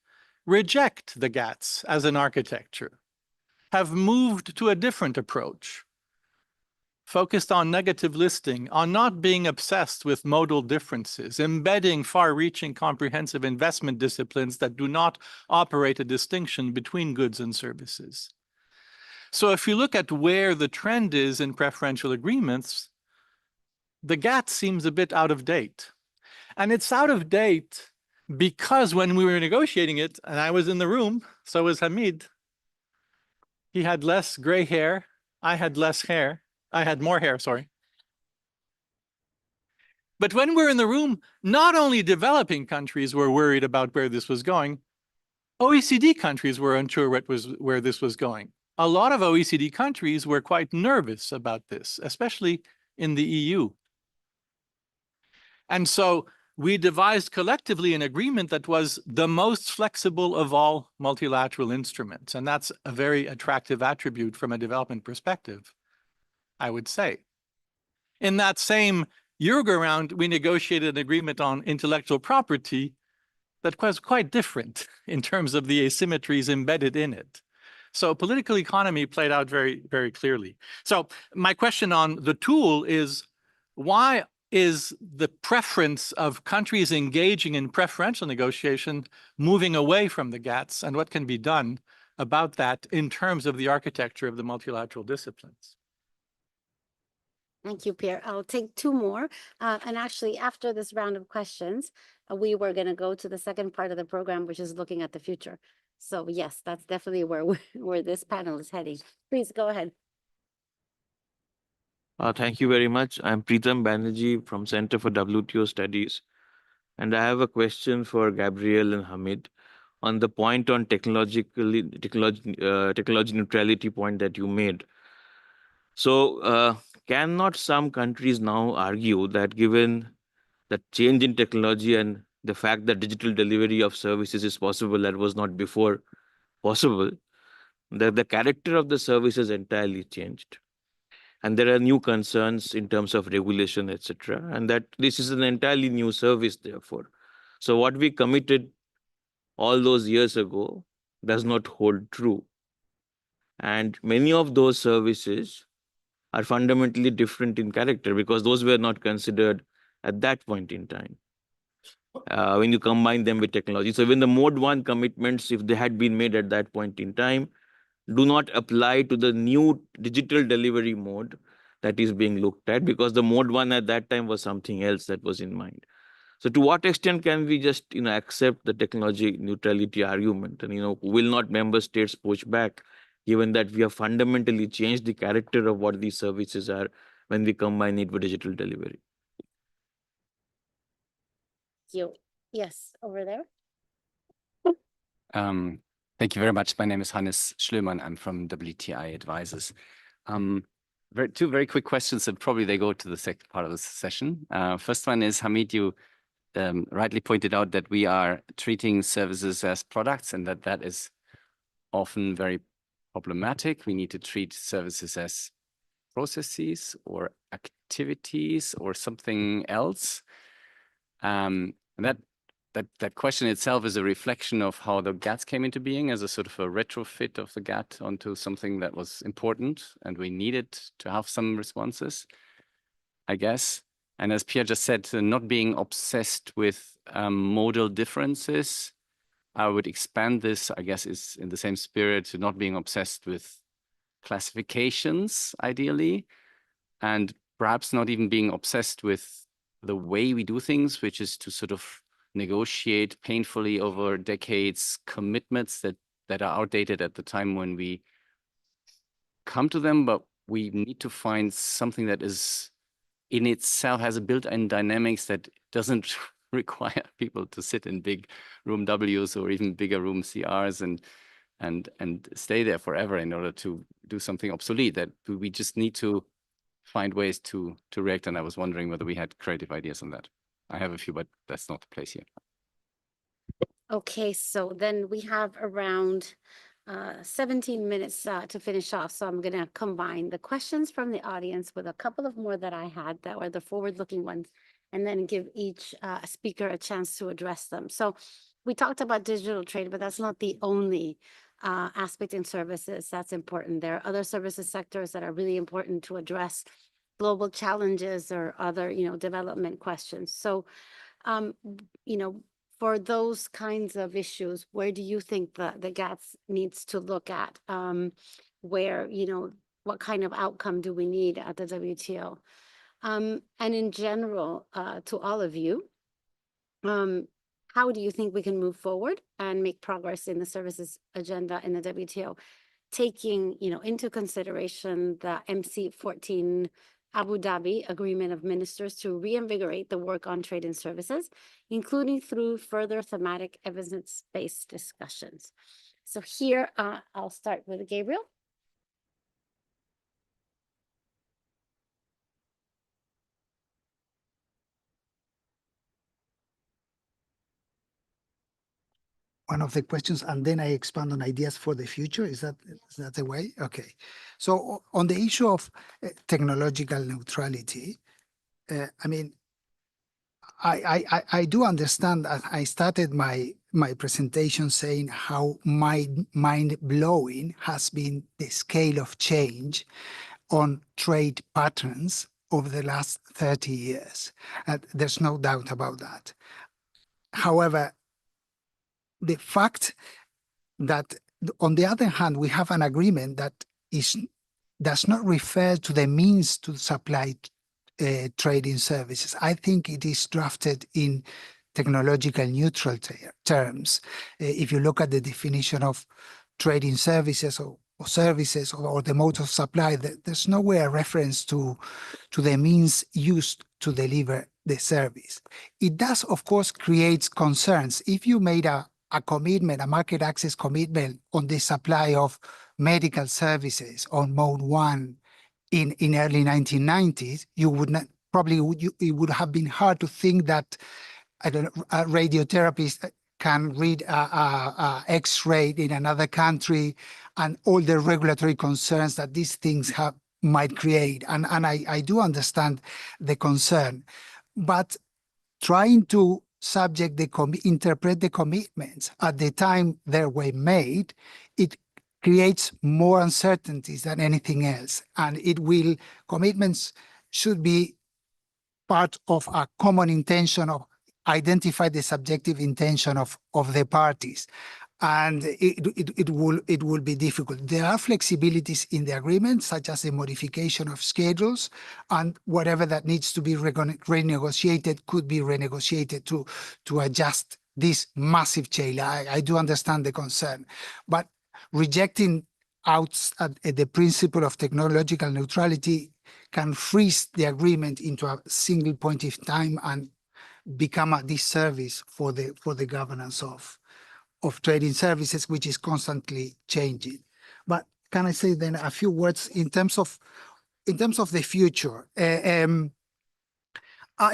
reject the GATS as an architecture, have moved to a different approach, focused on negative listing, on not being obsessed with modal differences, embedding far-reaching comprehensive investment disciplines that do not operate a distinction between goods and services. So if you look at where the trend is in preferential agreements, the GATS seems a bit out of date. And it's out of date because when we were negotiating it, and I was in the room, so was Hamid, he had less gray hair, I had less hair. I had more hair, sorry. But when we're in the room, not only developing countries were worried about where this was going, OECD countries were unsure where this was going. A lot of OECD countries were quite nervous about this, especially in the EU. And so we devised collectively an agreement that was the most flexible of all multilateral instruments. And that's a very attractive attribute from a development perspective, I would say. In that same Yoga round, we negotiated an agreement on intellectual property that was quite different in terms of the asymmetries embedded in it. So political economy played out very, very clearly. So my question on the tool is, why is the preference of countries engaging in preferential negotiation moving away from the GATS, and what can be done about that in terms of the architecture of the multilateral disciplines? Thank you, Pierre. I'll take two more. And actually, after this round of questions, we were going to go to the second part of the program, which is looking at the future. So yes, that's definitely where this panel is heading. Please go ahead. Thank you very much. I'm Preetam Banerjee from Center for WTO Studies. And I have a question for Gabriel and Hamid on the point on technology neutrality point that you made. So cannot some countries now argue that given the change in technology and the fact that digital delivery of services is possible that was not before possible, that the character of the service has entirely changed? And there are new concerns in terms of regulation, etc. And that this is an entirely new service, therefore. So what we committed all those years ago does not hold true. And many of those services are fundamentally different in character because those were not considered at that point in time when you combine them with technology. So when the mode 1 commitments, if they had been made at that point in time, do not apply to the new digital delivery mode that is being looked at, because the mode 1 at that time was something else that was in mind. So to what extent can we just accept the technology neutrality argument, and will not member states push back, given that we have fundamentally changed the character of what these services are when we combine it with digital delivery? Yes, over there. Thank you very much. My name is Hannes Schlömann. I'm from WTI Advisors. Two very quick questions, and probably they go to the second part of the session. First one is, Hamid, you rightly pointed out that we are treating services as products, and that is often very problematic. We need to treat services as processes or activities or something else. And that question itself is a reflection of how the GATS came into being as a sort of a retrofit of the GATT onto something that was important, and we needed to have some responses, I guess. And as Pierre just said, not being obsessed with modal differences, I would expand this, I guess, is in the same spirit to not being obsessed with classifications, ideally, and perhaps not even being obsessed with the way we do things, which is to sort of negotiate painfully over decades commitments that are outdated at the time when we come to them, but we need to find something that is in itself has a built-in dynamics that doesn't require people to sit in big room Ws or even bigger room CRs and stay there forever in order to do something obsolete. That we just need to find ways to react. And I was wondering whether we had creative ideas on that. I have a few, but that's not the place here. Okay, so then we have around 17 minutes to finish off. So I'm going to combine the questions from the audience with a couple of more that I had that were the forward-looking ones, and then give each speaker a chance to address them. So we talked about digital trade, but that's not the only aspect in services that's important. There are other services sectors that are really important to address global challenges or other, development questions. So, for those kinds of issues, where do you think the GATS needs to look at? Where, what kind of outcome do we need at the WTO? And in general, to all of you, how do you think we can move forward and make progress in the services agenda in the WTO, taking, into consideration the MC14 Abu Dhabi Agreement of Ministers to reinvigorate the work on trade and services, including through further thematic evidence-based discussions. So here, I'll start with Gabriel. One of the questions, and then I expand on ideas for the future. Is that the way? Okay. So on the issue of technological neutrality, I mean, I do understand. I started my presentation saying how mind-blowing has been the scale of change on trade patterns over the last 30 years. There's no doubt about that. However, the fact that, on the other hand, we have an agreement that does not refer to the means to supply trading services. I think it is drafted in technological neutral terms. If you look at the definition of trading services or services or the mode of supply, there's nowhere a reference to the means used to deliver the service. It does, of course, create concerns. If you made a commitment, a market access commitment on the supply of medical services on mode 1 in early 1990s, you would not it would have been hard to think that a radiotherapist can read a X-ray in another country and all the regulatory concerns that these things might create. And I do understand the concern, but trying to interpret the commitments at the time they were made, it creates more uncertainties than anything else. And commitments should be part of a common intention of identify the subjective intention of the parties. And it will be difficult. There are flexibilities in the agreement, such as the modification of schedules, and whatever that needs to be renegotiated could be renegotiated to adjust this massive change. I do understand the concern, but rejecting out the principle of technological neutrality can freeze the agreement into a single point of time and become a disservice for the governance of trading services, which is constantly changing. But can I say then a few words in terms of the future? I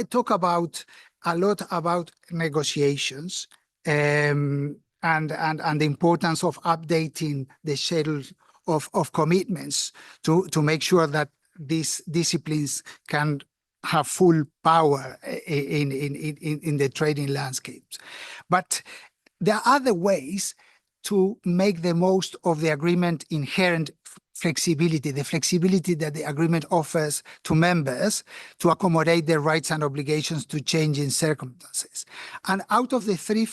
talk a lot about negotiations and the importance of updating the schedule of commitments to make sure that these disciplines can have full power in the trading landscapes. But there are other ways to make the most of the agreement inherent flexibility, the flexibility that the agreement offers to members to accommodate their rights and obligations to changing circumstances. And out of the three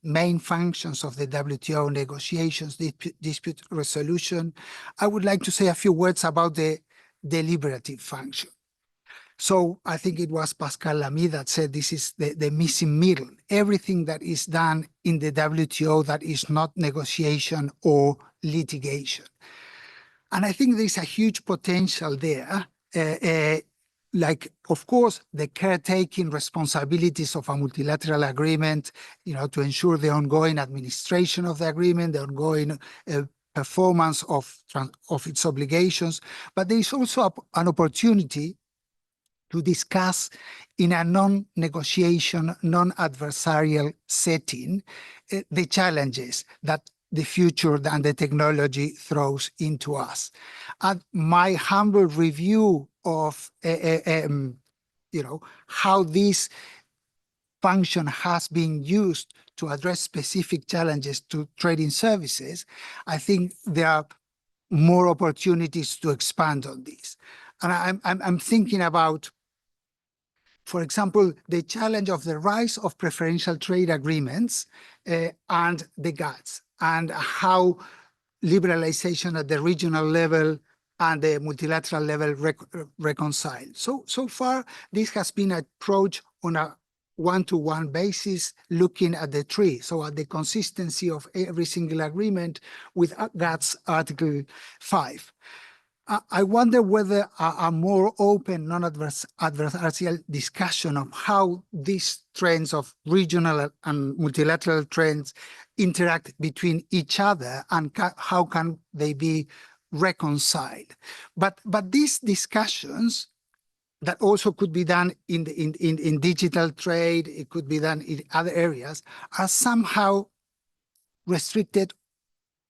main functions of the WTO negotiations, dispute resolution, I would like to say a few words about the deliberative function. So I think it was Pascal Lamy that said this is the missing middle. Everything that is done in the WTO that is not negotiation or litigation. And I think there's a huge potential there. Like, of course, the caretaking responsibilities of a multilateral agreement, to ensure the ongoing administration of the agreement, the ongoing performance of its obligations. But there is also an opportunity to discuss in a non-negotiation, non-adversarial setting the challenges that the future and the technology throws into us. And my humble review of how this function has been used to address specific challenges to trading services, I think there are more opportunities to expand on this. And I'm thinking about, for example, the challenge of the rise of preferential trade agreements and the GATS, and how liberalization at the regional level and the multilateral level reconcile. So far, this has been approached on a one-to-one basis, looking at the tree, so at the consistency of every single agreement with GATS Article 5. I wonder whether a more open, non-adversarial discussion of how these trends of regional and multilateral trends interact between each other and how can they be reconciled. But these discussions that also could be done in digital trade, it could be done in other areas, are somehow restricted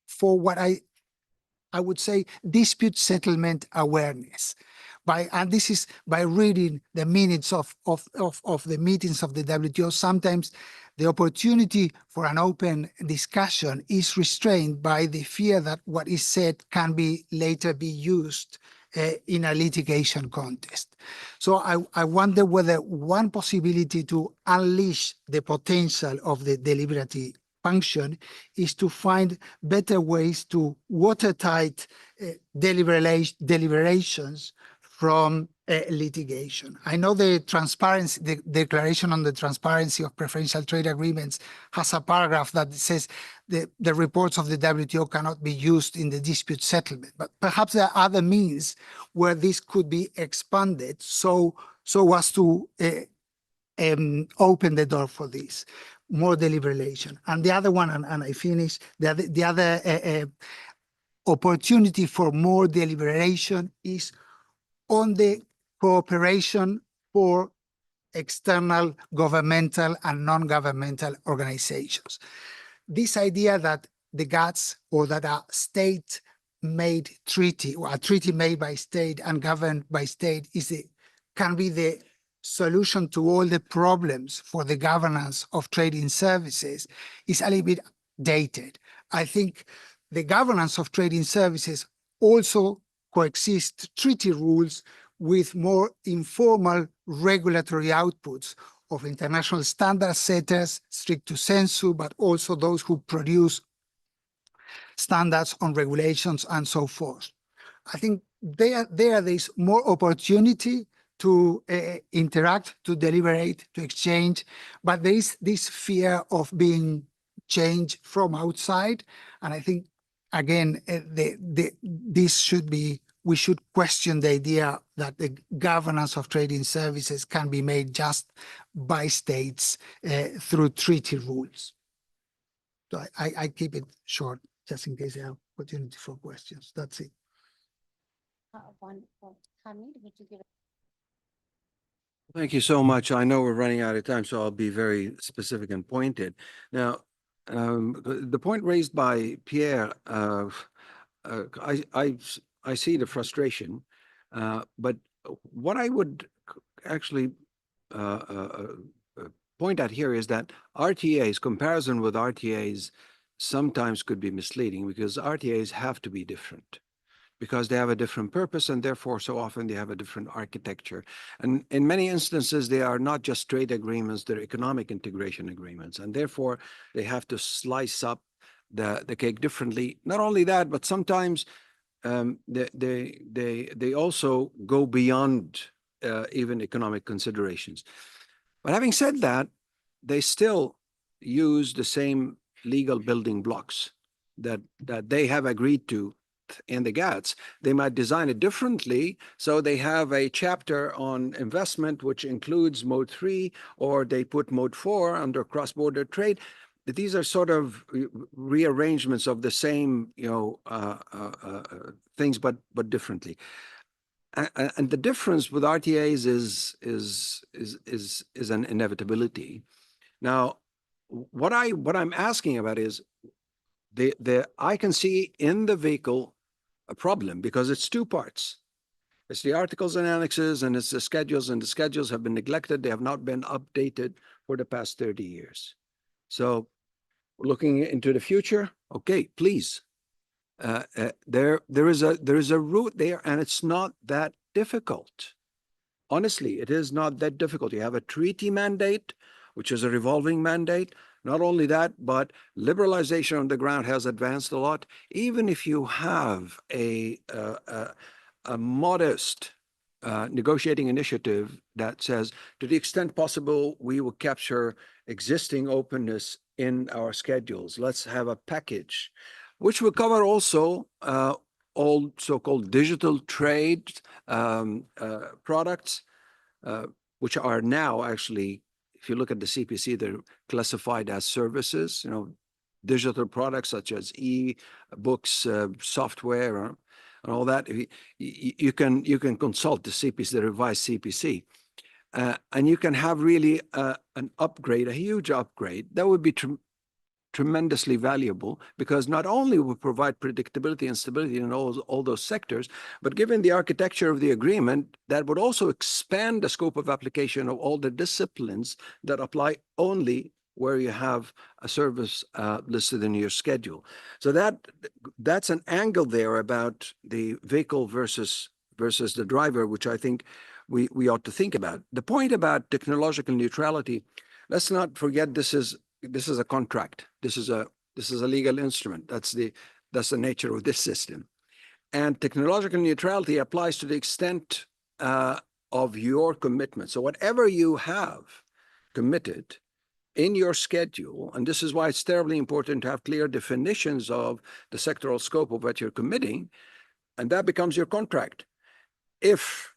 for what I would say dispute settlement awareness. And this is by reading the minutes of the meetings of the WTO. Sometimes the opportunity for an open discussion is restrained by the fear that what is said can later be used in a litigation context. So I wonder whether one possibility to unleash the potential of the deliberative function is to find better ways to watertight deliberations from litigation. I know the Declaration on the Transparency of Preferential Trade Agreements has a paragraph that says the reports of the WTO cannot be used in the dispute settlement, but perhaps there are other means where this could be expanded so as to open the door for this, more deliberation. And the other one, and I finish, the other opportunity for more deliberation is on the cooperation for external governmental and non-governmental organizations. This idea that the GATS, or that a state-made treaty, or a treaty made by state and governed by state, can be the solution to all the problems for the governance of trading services, is a little bit dated. I think the governance of trading services also coexist treaty rules with more informal regulatory outputs of international standard setters, stricto sensu, but also those who produce standards on regulations and so forth. I think there's more opportunity to interact, to deliberate, to exchange, but there is this fear of being changed from outside. And I think, again, we should question the idea that the governance of trading services can be made just by states through treaty rules. So I keep it short, just in case I have opportunity for questions. That's it. Hamid, would you give Thank you so much. I know we're running out of time, so I'll be very specific and pointed. Now, the point raised by Pierre, I see the frustration, but what I would actually point out here is that RTAs, comparison with RTAs, sometimes could be misleading because RTAs have to be different. because they have a different purpose and therefore so often they have a different architecture. And in many instances, they are not just trade agreements, they're economic integration agreements. And therefore they have to slice up the cake differently. Not only that, but sometimes they also go beyond even economic considerations. But having said that, they still use the same legal building blocks that they have agreed to in the GATS. They might design it differently. So they have a chapter on investment, which includes mode 3, or they put mode 4 under cross-border trade. These are sort of rearrangements of the same, things, but differently. And the difference with RTAs is an inevitability. Now, what I'm asking about is I can see in the vehicle a problem because it's two parts. It's the articles and annexes, and it's the schedules, and the schedules have been neglected. They have not been updated for the past 30 years. So looking into the future, okay, please. There is a route there, and it's not that difficult. Honestly, it is not that difficult. You have a treaty mandate, which is a revolving mandate. Not only that, but liberalization on the ground has advanced a lot. Even if you have a modest negotiating initiative that says, to the extent possible, we will capture existing openness in our schedules. Let's have a package, which will cover also all so-called digital trade products, which are now actually, if you look at the CPC, they're classified as services, digital products such as e-books, software, and all that. You can consult the CPC, the revised CPC, and you can have really an upgrade, a huge upgrade. That would be tremendously valuable, because not only will provide predictability and stability in all those sectors, but given the architecture of the agreement, that would also expand the scope of application of all the disciplines that apply only where you have a service listed in your schedule. So that's an angle there about the vehicle versus the driver, which I think we ought to think about. The point about technological neutrality, let's not forget this is a contract. This is a legal instrument. That's the nature of this system. And technological neutrality applies to the extent of your commitment. So whatever you have committed in your schedule, and this is why it's terribly important to have clear definitions of the sectoral scope of what you're committing, and that becomes your contract. If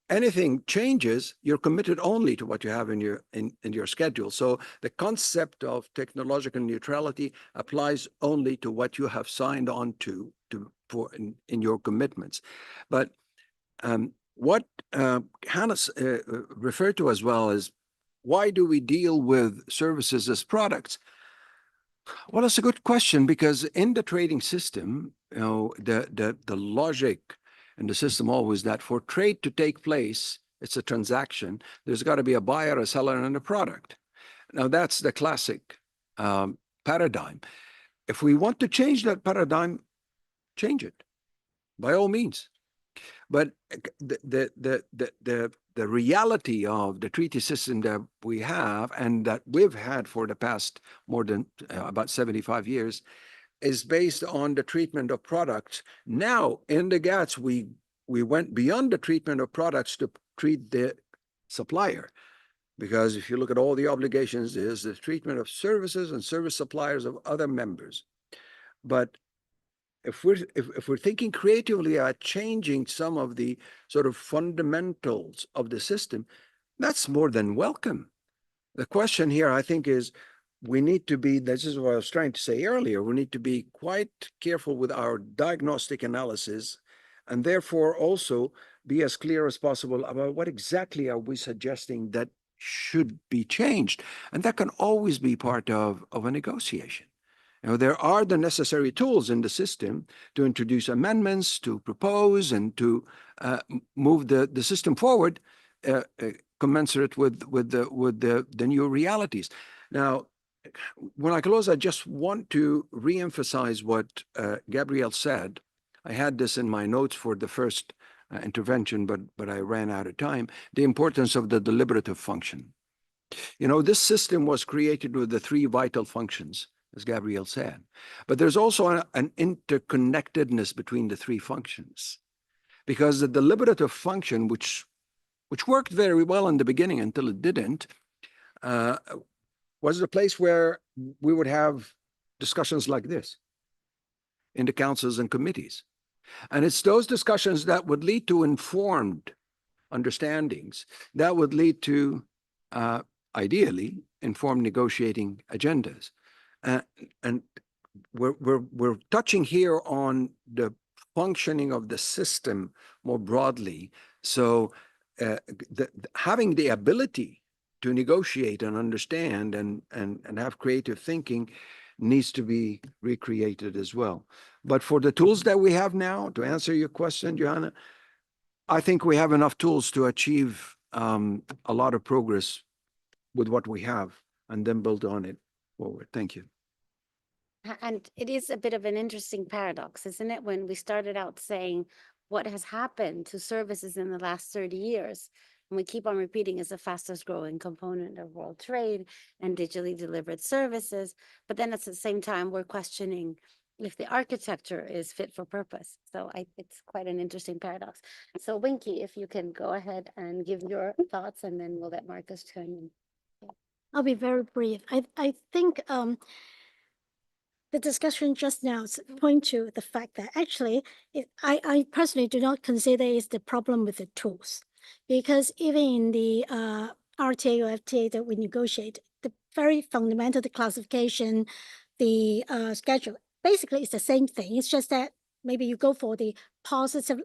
anything changes, you're committed only to what you have in your schedule. So the concept of technological neutrality applies only to what you have signed on to in your commitments. But what Hannah referred to as well is, why do we deal with services as products? Well, it's a good question, because in the trading system, the logic and the system always that for trade to take place, it's a transaction. There's got to be a buyer, a seller, and a product. Now that's the classic paradigm. If we want to change that paradigm, change it by all means. But the reality of the treaty system that we have and that we've had for the past more than about 75 years is based on the treatment of products. Now, in the GATS, we went beyond the treatment of products to treat the supplier. Because if you look at all the obligations, there's the treatment of services and service suppliers of other members. But if we're thinking creatively about changing some of the sort of fundamentals of the system, that's more than welcome. The question here, I think, is we need to be, this is what I was trying to say earlier, we need to be quite careful with our diagnostic analysis, and therefore also be as clear as possible about what exactly are we suggesting that should be changed. And that can always be part of a negotiation. There are the necessary tools in the system to introduce amendments, to propose, and to move the system forward, commensurate with the new realities. Now, when I close, I just want to reemphasize what Gabrielle said. I had this in my notes for the first intervention, but I ran out of time. The importance of the deliberative function. You know, this system was created with the three vital functions, as Gabriel said, but there's also an interconnectedness between the three functions, because the deliberative function, which worked very well in the beginning until it didn't, was the place where we would have discussions like this in the councils and committees. And it's those discussions that would lead to informed understandings that would lead to, ideally, informed negotiating agendas. And we're touching here on the functioning of the system more broadly. So having the ability to negotiate and understand and have creative thinking needs to be recreated as well. But for the tools that we have now, to answer your question, Johanna, I think we have enough tools to achieve a lot of progress with what we have and then build on it forward. Thank you. And it is a bit of an interesting paradox, isn't it? When we started out saying what has happened to services in the last 30 years, and we keep on repeating is the fastest growing component of world trade and digitally delivered services. But then at the same time, we're questioning if the architecture is fit for purpose. So it's quite an interesting paradox. So Winky, if you can go ahead and give your thoughts, and then we'll let Marcus turn in. I'll be very brief. I think the discussion just now point to the fact that actually, I personally do not consider it's the problem with the tools, because even in the RTA or FTA that we negotiate, the very fundamental, the classification, the schedule, basically it's the same thing. It's just that maybe you go for the positive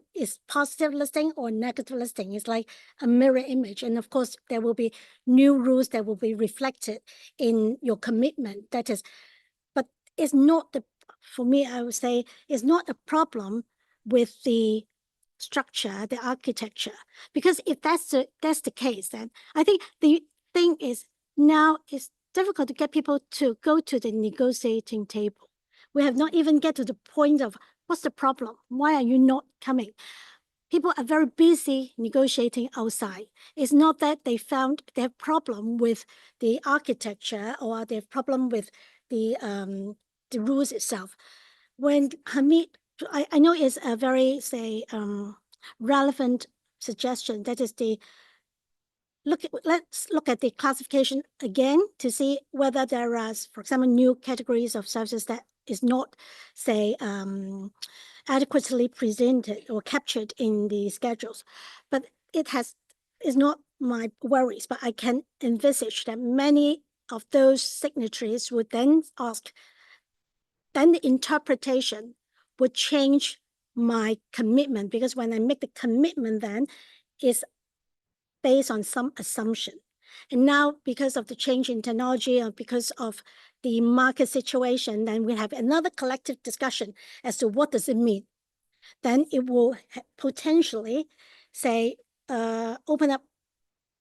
listing or negative listing. It's like a mirror image. And of course, there will be new rules that will be reflected in your commitment. That is, but it's not for me, I would say, it's not a problem with the structure, the architecture. Because if that's the case, then I think the thing is now it's difficult to get people to go to the negotiating table. We have not even get to the point of what's the problem? Why are you not coming? People are very busy negotiating outside. It's not that they found they have problem with the architecture or they have problem with the rules itself. When Hamid, I know it's a very, say, relevant suggestion. That is let's look at the classification again to see whether there are, for example, new categories of services that is not, say, adequately presented or captured in the schedules. But is not my worries, but I can envisage that many of those signatories would then ask, then the interpretation would change my commitment, because when I make the commitment, then it's based on some assumption. And now, because of the change in technology or because of the market situation, then we have another collective discussion as to what does it mean. Then it will potentially, say, open up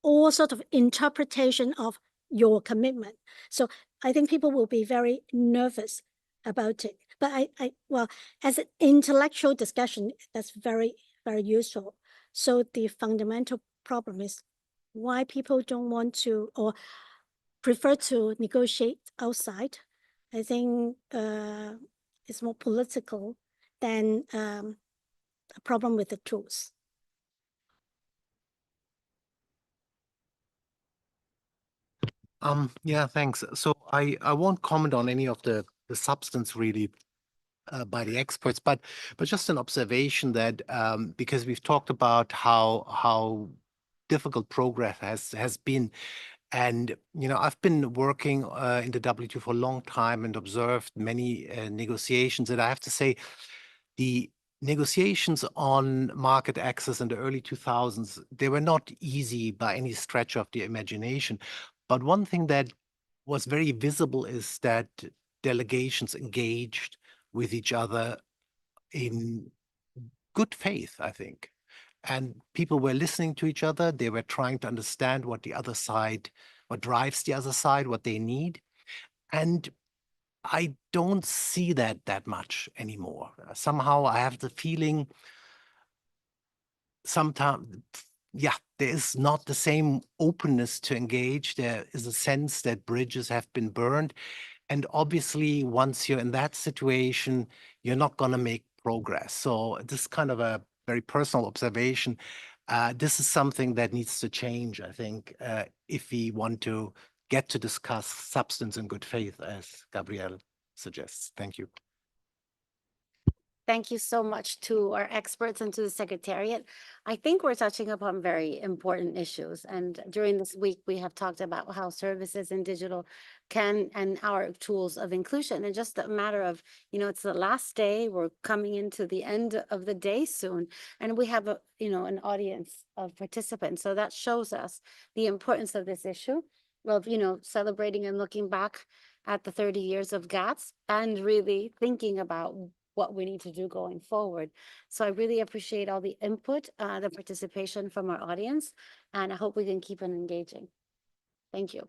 all sort of interpretation of your commitment. So I think people will be very nervous about it. But well, as an intellectual discussion, that's very, very useful. So the fundamental problem is why people don't want to or prefer to negotiate outside. I think it's more political than a problem with the tools. Yeah, thanks. So I won't comment on any of the substance really by the experts, but just an observation that because we've talked about how difficult progress has been, and I've been working in the WTO for a long time and observed many negotiations, and I have to say the negotiations on market access in the early 2000s, they were not easy by any stretch of the imagination. But one thing that was very visible is that delegations engaged with each other in good faith, I think. And people were listening to each other. They were trying to understand what the other side, what drives the other side, what they need. And I don't see that much anymore. Somehow I have the feeling sometimes, yeah, there is not the same openness to engage. There is a sense that bridges have been burned. And obviously, once you're in that situation, you're not going to make progress. So this is kind of a very personal observation. This is something that needs to change, I think, if we want to get to discuss substance in good faith, as Gabrielle suggests. Thank you. Thank you so much to our experts and to the Secretariat. I think we're touching upon very important issues. And during this week, we have talked about how services and digital can, and our tools of inclusion. And just a matter of, it's the last day, we're coming into the end of the day soon. And we have an audience of participants. So that shows us the importance of this issue of, celebrating and looking back at the 30 years of GATS and really thinking about what we need to do going forward. So I really appreciate all the input, the participation from our audience, and I hope we can keep on engaging. Thank you.